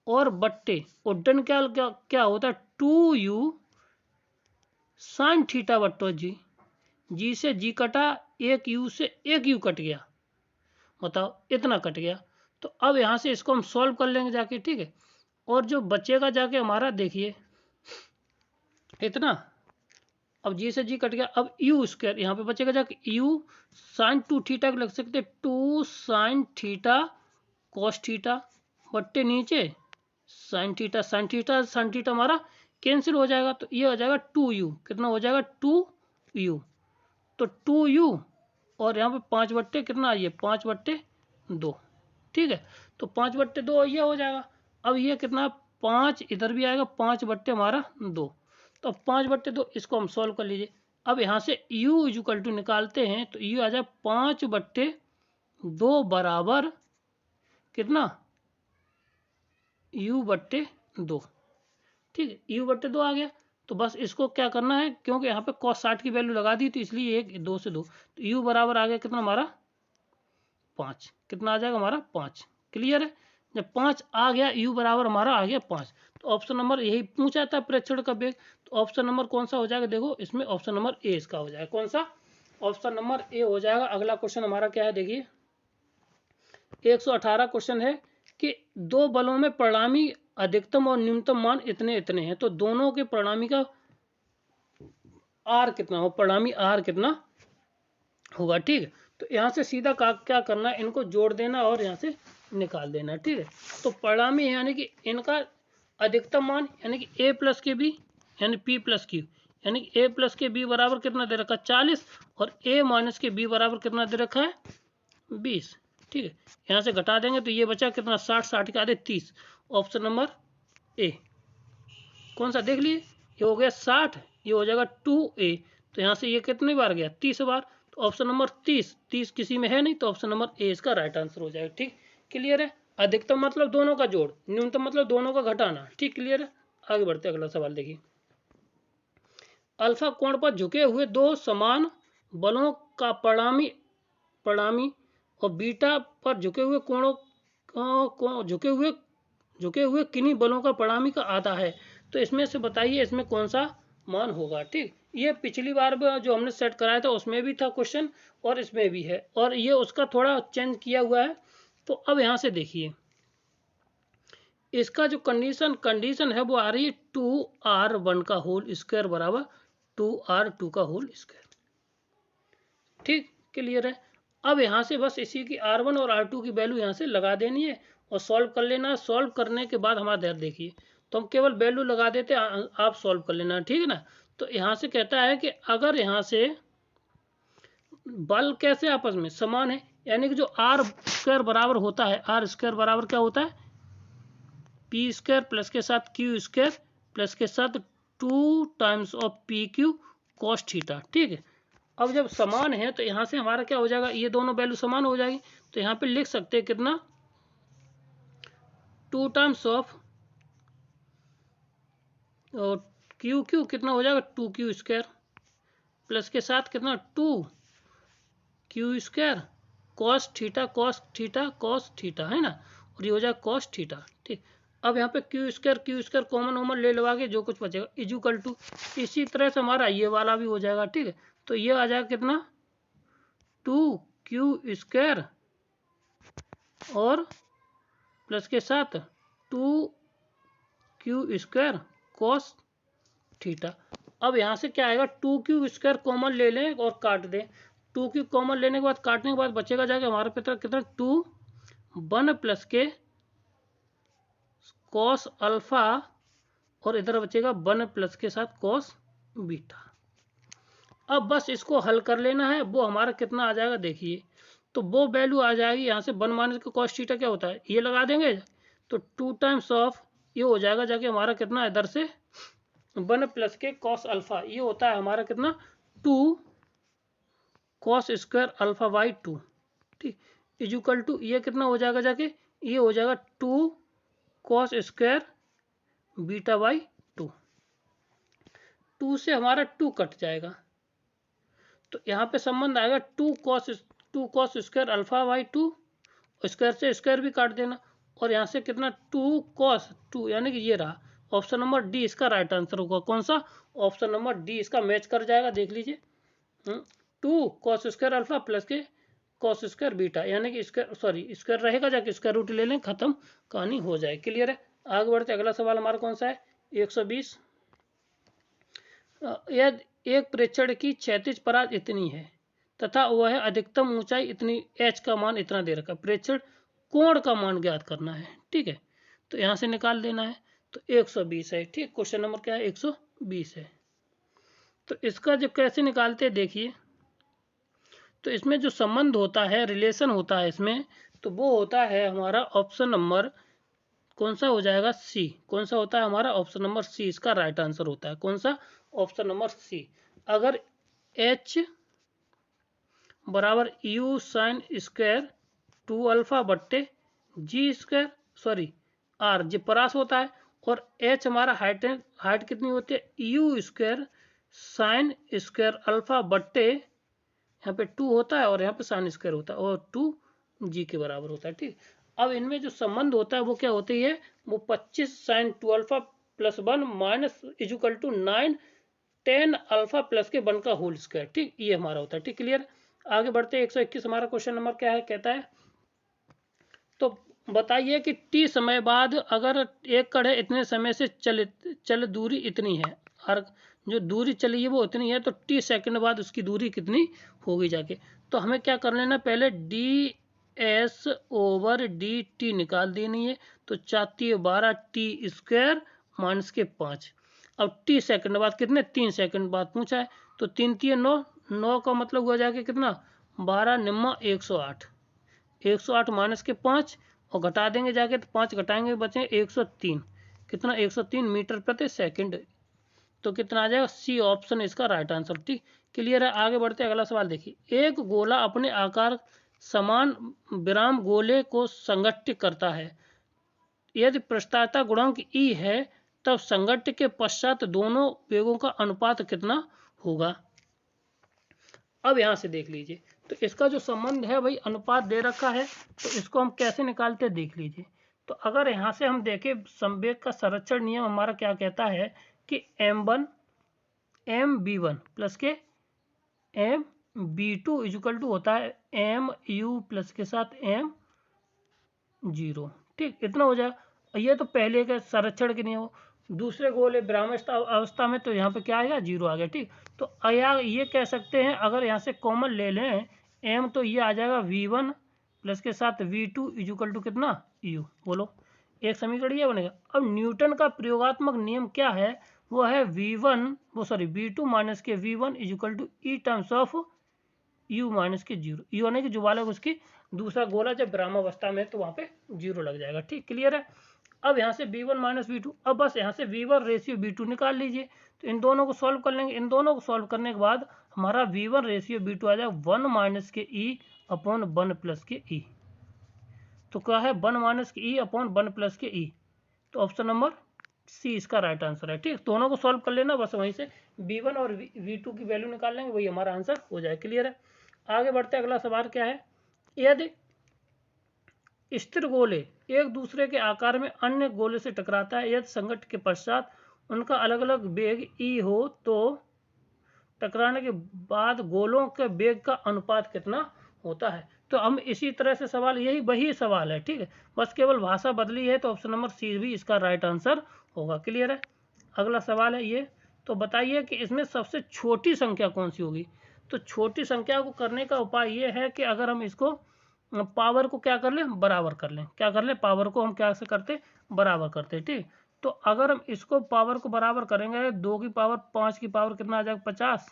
और बट्टे, और डन क्या क्या क्या होता है, 2u साइन थीटा बट्टो जी। जी से जी कटा, एक यू से एक यू कट गया, बताओ इतना कट गया। तो अब यहाँ से इसको हम सॉल्व कर लेंगे जाके, ठीक है। और जो बचेगा जाके हमारा, देखिए इतना, अब जी से जी कट गया, अब यू स्क्वायर यहाँ पे बचेगा जाके, यू साइन 2 थीटा को लिख सकते 2 साइन थीटा कॉस थीटा, बट्टे नीचे sine theta sine theta sine theta हमारा कैंसिल हो जाएगा, तो ये हो जाएगा 2u, कितना हो जाएगा 2u, तो 2u और यहाँ पे 5/, कितना आइए 5/2, ठीक है। तो 5/2 ये हो जाएगा। अब ये कितना 5 इधर भी आएगा, 5/ हमारा 2, तो 5/2 इसको हम सॉल्व कर लीजिए। अब यहाँ से u इक्वल टू निकालते हैं, तो u आ जाए 5/2 बराबर कितना u/2, ठीक है। u/2 आ गया, तो बस इसको क्या करना है, क्योंकि यहाँ पे cos 60 की वैल्यू लगा दी, तो इसलिए 2 से 2, तो u बराबर आ गया कितना हमारा 5, कितना आ जाएगा हमारा 5, क्लियर है। जब 5 आ गया, u बराबर हमारा आ गया 5, तो ऑप्शन नंबर यही पूछा था प्रेक्षण का वेग, तो ऑप्शन नंबर कौन सा हो जाएगा, देखो इसमें ऑप्शन नंबर ए इसका हो जाएगा, कौन सा, ऑप्शन नंबर ए हो जाएगा। अगला क्वेश्चन हमारा क्या है, देखिए 118 क्वेश्चन है कि दो बलों में परिणामी अधिकतम और न्यूनतम मान इतने इतने हैं, तो दोनों के परिणामी का आर कितना हो, परिणामी आर कितना होगा, ठीक है। तो यहाँ से सीधा क्या करना है, इनको जोड़ देना और यहाँ से निकाल देना, ठीक है। तो परिणामी यानी कि इनका अधिकतम मान यानी कि a प्लस के बी यानी p प्लस क्यू, यानी कि a प्लस के बी बराबर कितना दे रखा है 40, और a माइनस के बी बराबर कितना दे रखा है 20, ठीक है। यहाँ से घटा देंगे तो ये बचा कितना 60, 60 के आधे 30, ऑप्शन नंबर ए कौन सा देख लिए, ये हो गया 60, ये हो जाएगा 2a, तो यहाँ से ये कितनी बार गया 30 बार, तो ऑप्शन नंबर 30 किसी में है नहीं, तो ऑप्शन नंबर ए इसका राइट आंसर हो जाएगा, ठीक क्लियर है। अधिकतम मतलब दोनों का जोड़, न्यूनतम मतलब दोनों का घटाना, ठीक क्लियर है। आगे बढ़ते अगला सवाल देखिए, अल्फा कोण पर झुके हुए दो समान बलों का परिणामी और बीटा पर झुके हुए कोणों झुके हुए किन्हीं बलों का परिणामी का आधा है, तो इसमें से बताइए इसमें कौन सा मान होगा, ठीक। ये पिछली बार जो हमने सेट कराया था उसमें भी था क्वेश्चन, और इसमें भी है, और ये उसका थोड़ा चेंज किया हुआ है। तो अब यहाँ से देखिए इसका जो कंडीशन है वो आ रही है 2r1 का होल स्क्वायर बराबर 2r2 का होल स्क्वायर, ठीक क्लियर है। अब यहाँ से बस इसी की r1 और r2 की वैल्यू यहाँ से लगा देनी है और सॉल्व कर लेना। सॉल्व करने के बाद हमारा ध्यान देखिए, तो हम केवल वैल्यू लगा देते, आप सॉल्व कर लेना, ठीक है ना। तो यहाँ से कहता है कि अगर यहाँ से बल कैसे आपस में समान है, यानी कि जो r स्क्वायर बराबर होता है, r स्क्वायर बराबर क्या होता है पी स्क्वायर प्लस के साथ क्यू स्क्वायर प्लस के साथ 2 times of P Q cos theta, ठीक है। अब जब समान है तो यहाँ से हमारा क्या हो जाएगा, ये दोनों वैल्यू समान हो जाएगी, तो यहाँ पे लिख सकते हैं कितना 2 टाइम्स ऑफ और क्यू कितना हो जाएगा 2q स्क्वायर प्लस के साथ कितना 2q स्क्वायर कॉस थीटा है ना, और ये हो जाएगा कॉस थीटा, ठीक। अब यहाँ पे क्यू स्क्वायर कॉमन वॉमन ले लो आगे, जो कुछ बचेगा इक्वल टू, इसी तरह से हमारा ये वाला भी हो जाएगा, ठीक है। तो ये आ जाएगा कितना 2q स्क्वायर और प्लस के साथ 2q स्क्वायर कॉस थीटा। अब यहाँ से क्या आएगा 2q स्क्वायर कॉमन ले लें और काट दें, 2q कॉमन लेने के बाद काटने के बाद बचेगा जाके हमारे पे कितना 1 प्लस के कॉस अल्फा और इधर बचेगा 1 प्लस के साथ कॉस बीटा। अब बस इसको हल कर लेना है, वो हमारा कितना आ जाएगा देखिए, तो वो वैल्यू आ जाएगी यहाँ से 1 माइनस के कॉस थीटा क्या होता है ये लगा देंगे, तो 2 टाइम्स ऑफ ये हो जाएगा जाके हमारा कितना इधर से 1 प्लस के कॉस अल्फा, ये होता है हमारा कितना 2 कॉस स्क्वायर अल्फा बाई 2, ठीक इक्वल टू ये कितना हो जाएगा जाके, ये हो जाएगा 2 कॉस स्क्वायर बीटा बाई 2, 2 से हमारा 2 कट जाएगा, तो यहाँ पे संबंध आएगा 2 cos square alpha by 2, square से स्क्वायर भी काट देना, और यहाँ से कितना 2 cos 2, यानी कि ये रहा ऑप्शन नंबर डी इसका राइट आंसर होगा। कौन सा? ऑप्शन नंबर डी इसका मैच कर जाएगा, देख लीजिए। 2 cos स्क्वायर अल्फा प्लस के cos स्क्वायर बीटा, यानी कि स्क्वायर रहेगा, जाके स्क्वायर रूट ले लें, खत्म, कहानी हो जाए। क्लियर है? आगे बढ़ते, अगला सवाल हमारा कौन सा है? 120। यदि एक प्रेक्षण की क्षैतिज परास इतनी है तथा वह अधिकतम ऊंचाई इतनी, h का मान इतना दे रखा, प्रेक्षण कोण का मान ज्ञात करना है। ठीक है, तो यहां से निकाल देना है। तो 120 है। ठीक, क्वेश्चन नंबर क्या है? 120 है। तो इसका जब कैसे निकालते हैं देखिए, तो इसमें जो संबंध होता है, रिलेशन होता है इसमें, तो वो होता है हमारा ऑप्शन नंबर कौन सा हो जाएगा? सी। कौन सा होता है हमारा? ऑप्शन नंबर सी इसका राइट आंसर होता है। कौन सा? Option number C. अगर h बराबर यू साइन स्क्वायर 2 अल्फा बट्टे G square, sorry R, G परास होता है, और h हमारा हाइट कितनी होती है? U square sine square alpha बट्टे, यहाँ पे 2 होता है और यहाँ पे साइन स्क्वायर होता है, और 2 जी के बराबर होता है। ठीक, अब इनमें जो संबंध होता है वो क्या होती है? वो 25 sine 2 alpha plus 1 minus equal to 9 10 alpha plus के 1 का होल स्क्वायर। ठीक, ये हमारा होता है। ठीक, क्लियर? आगे बढ़ते 121 हमारा क्वेश्चन नंबर क्या है? कहता है तो बताइए कि टी समय बाद अगर एक कड़े इतने समय से चल दूरी इतनी है, और जो दूरी चली है वो इतनी है, तो टी सेकंड बाद उसकी दूरी कितनी होगी जाके। तो हमें क्या कर लेना, पहले D S over D T निकाल देनी है। तो 4 12 टी स्क्वायर माइनस के 5। अब टी सेकंड बाद कितने? 3 सेकंड बाद पूछा है, तो 3 3 9, 9 का मतलब हुआ जाके कितना? 12 निम्मा 108, 108 माइनस के 5, और घटा देंगे जाके, तो 5 घटाएंगे बचे 103। कितना? 103 मीटर प्रति सेकंड। तो कितना आ जाएगा? सी ऑप्शन इसका राइट आंसर। ठीक, क्लियर है? आगे बढ़ते अगला सवाल देखिए। एक गोला अपने आकार समान विराम गोले को संगठित करता है। यदि प्रस्तावता गुणांक ई है, तब संगठन के पश्चात दोनों वेगों का अनुपात कितना होगा? अब यहां से देख लीजिए, तो इसका जो संबंध है भाई, अनुपात दे रखा है, तो इसको हम कैसे निकालते हैं देख लीजिए। तो अगर यहां से हम देखें, संवेग का संरक्षण नियम हमारा क्या कहता है कि m1 mb1 प्लस के mb2 इक्वल टू होता है mu प्लस के साथ m0। ठीक, इतना हो जाए। ये तो पहले के संरक्षण के नियम। दूसरे गोले विरामावस्थ अवस्था में तो यहाँ पे क्या आएगा? 0 आ गया। ठीक, तो ये कह सकते हैं, अगर यहाँ से कॉमन ले लें m, तो ये आ जाएगा v1 प्लस के साथ v2 इक्वल टू कितना? u। बोलो, एक समीकरण ये बनेगा। अब न्यूटन का प्रयोगात्मक नियम क्या है? वो है v2 माइनस के v1 equal to E terms of u minus के 0। यू यानी कि जो वाला उसकी दूसरा गोला जब विरामावस्था में, तो वहां पे 0 लग जाएगा। ठीक, क्लियर है? अब यहाँ से v1 माइनस वी2, अब बस यहाँ से v1 रेशियो v2 निकाल लीजिए। तो इन दोनों को सॉल्व कर लेंगे। इन दोनों को सॉल्व करने के बाद हमारा v1 रेशियो v2 आ जाएगा 1 माइनस के ई अपॉन 1 प्लस के ई। तो क्या है? 1 माइनस के ई अपॉन 1 प्लस के ई। तो ऑप्शन नंबर सी इसका राइट आंसर है। ठीक, दोनों को सॉल्व कर लेना, बस वहीं से v1 और v2 की वैल्यू निकाल लेंगे, वही हमारा आंसर हो जाए। क्लियर है? आगे बढ़ते अगला सवाल क्या है? यदि स्थिर गोले एक दूसरे के आकार में अन्य गोले से टकराता है, यदि संघटन के पश्चात उनका अलग अलग वेग ई हो, तो टकराने के बाद गोलों के वेग का अनुपात कितना होता है? तो हम इसी तरह से सवाल, वही सवाल है। ठीक है, बस केवल भाषा बदली है। तो ऑप्शन नंबर सी भी इसका राइट आंसर होगा। क्लियर है? अगला सवाल है ये, तो बताइए कि इसमें सबसे छोटी संख्या कौन सी होगी? तो छोटी संख्या को करने का उपाय ये है कि अगर हम इसको पावर को क्या कर लें? बराबर कर लें। क्या कर लें? पावर को हम क्या से करते? बराबर करते। ठीक, तो अगर हम इसको पावर को बराबर करेंगे, 2 की पावर 5 की पावर कितना आ जाएगा? 50,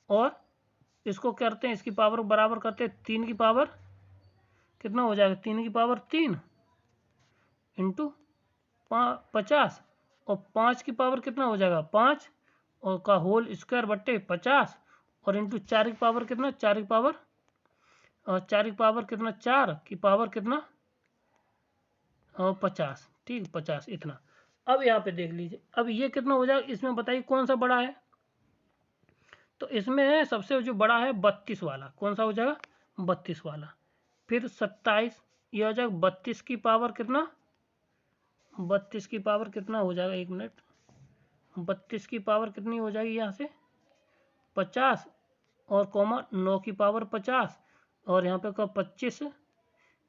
और इसको करते हैं, इसकी पावर को बराबर करते हैं 3 की पावर कितना हो जाएगा? 3 की पावर 3 इंटू 50, और 5 की पावर कितना हो जाएगा? 5 और का होल स्क्वायर बट्टे 50, और इंटू 4 की पावर कितना? 4 की पावर, और 4 की पावर कितना? 4 की पावर कितना? 50। ठीक, 50 इतना। अब यहाँ पे देख लीजिए, अब ये कितना हो जाएगा? इसमें बताइए कौन सा बड़ा है? तो इसमें सबसे जो बड़ा है 32 वाला। कौन सा हो जाएगा? 32 वाला। फिर 27, ये हो जाएगा 32 की पावर कितना, 32 की पावर कितना हो जाएगा, 1 मिनट, 32 की पावर कितनी हो जाएगी यहाँ से 50 और कॉमा 9 की पावर 50 और यहाँ पे का 25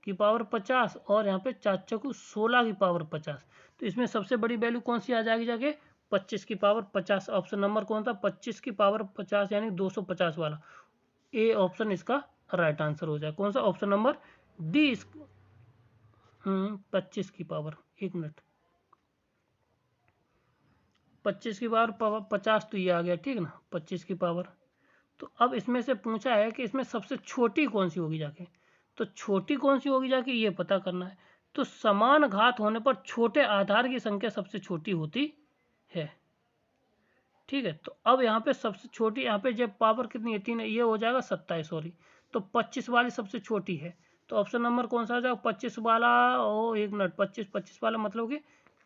की पावर 50 और यहाँ पे 4 चौको 16 की पावर 50। तो इसमें सबसे बड़ी वैल्यू कौन सी आ जाएगी जाके 25 की पावर 50। ऑप्शन नंबर कौन था 25 की पावर 50 यानी 250 वाला। ए ऑप्शन इसका राइट आंसर हो जाए। कौन सा ऑप्शन नंबर डी इस 25 की पावर, 1 मिनट, 25 की पावर 50 तो ये आ गया ठीक है ना 25 की पावर। तो अब इसमें से पूछा है कि इसमें सबसे छोटी कौन सी होगी जाके, तो छोटी कौन सी होगी जाके ये पता करना है। तो समान घात होने पर छोटे आधार की संख्या सबसे छोटी होती है, ठीक है। तो अब यहाँ पे सबसे छोटी यहाँ पे जब पावर कितनी है 3 ये हो जाएगा 27 सॉरी, तो 25 वाली सबसे छोटी है। तो ऑप्शन नंबर कौन सा आ जाएगा 25 वाला, ओ 1 मिनट, 25 वाला मतलब कि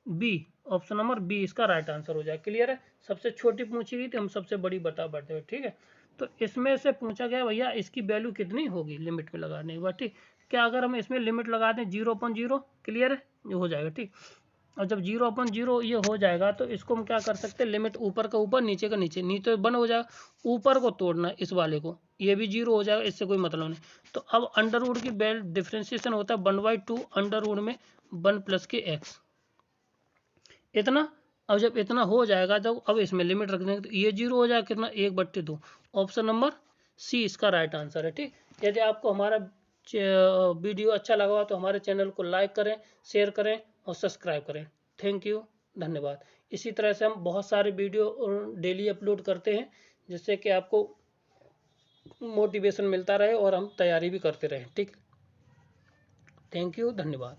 बी, ऑप्शन नंबर बी इसका राइट आंसर हो जाएगा। क्लियर है, सबसे छोटी पूछी गई थी, हम सबसे बड़ी बता बैठे हुए, ठीक है। तो इसमें से पूछा गया भैया इसकी वैल्यू कितनी होगी लिमिट में लगाने के बाद, ठीक। क्या अगर हम इसमें लिमिट लगा दें 0/0, क्लियर है, ये हो जाएगा ठीक। और जब 0/0 ये हो जाएगा तो इसको हम क्या कर सकते हैं, लिमिट ऊपर का ऊपर नीचे का नीचे, नीचे बन हो जाएगा, ऊपर को तोड़ना है इस वाले को, ये भी 0 हो जाएगा, इससे कोई मतलब नहीं। तो अब अंडर रूट की डिफ्रेंसिएशन होता है 1/2 अंडर रूट में 1 + के x इतना। अब जब इतना हो जाएगा तो अब इसमें लिमिट रख देंगे तो ये 0 हो जाएगा कितना 1/2। ऑप्शन नंबर सी इसका राइट आंसर है, ठीक। यदि आपको हमारा वीडियो अच्छा लगा हो तो हमारे चैनल को लाइक करें, शेयर करें और सब्सक्राइब करें। थैंक यू, धन्यवाद। इसी तरह से हम बहुत सारे वीडियो डेली अपलोड करते हैं जिससे कि आपको मोटिवेशन मिलता रहे और हम तैयारी भी करते रहें, ठीक। थैंक यू, धन्यवाद।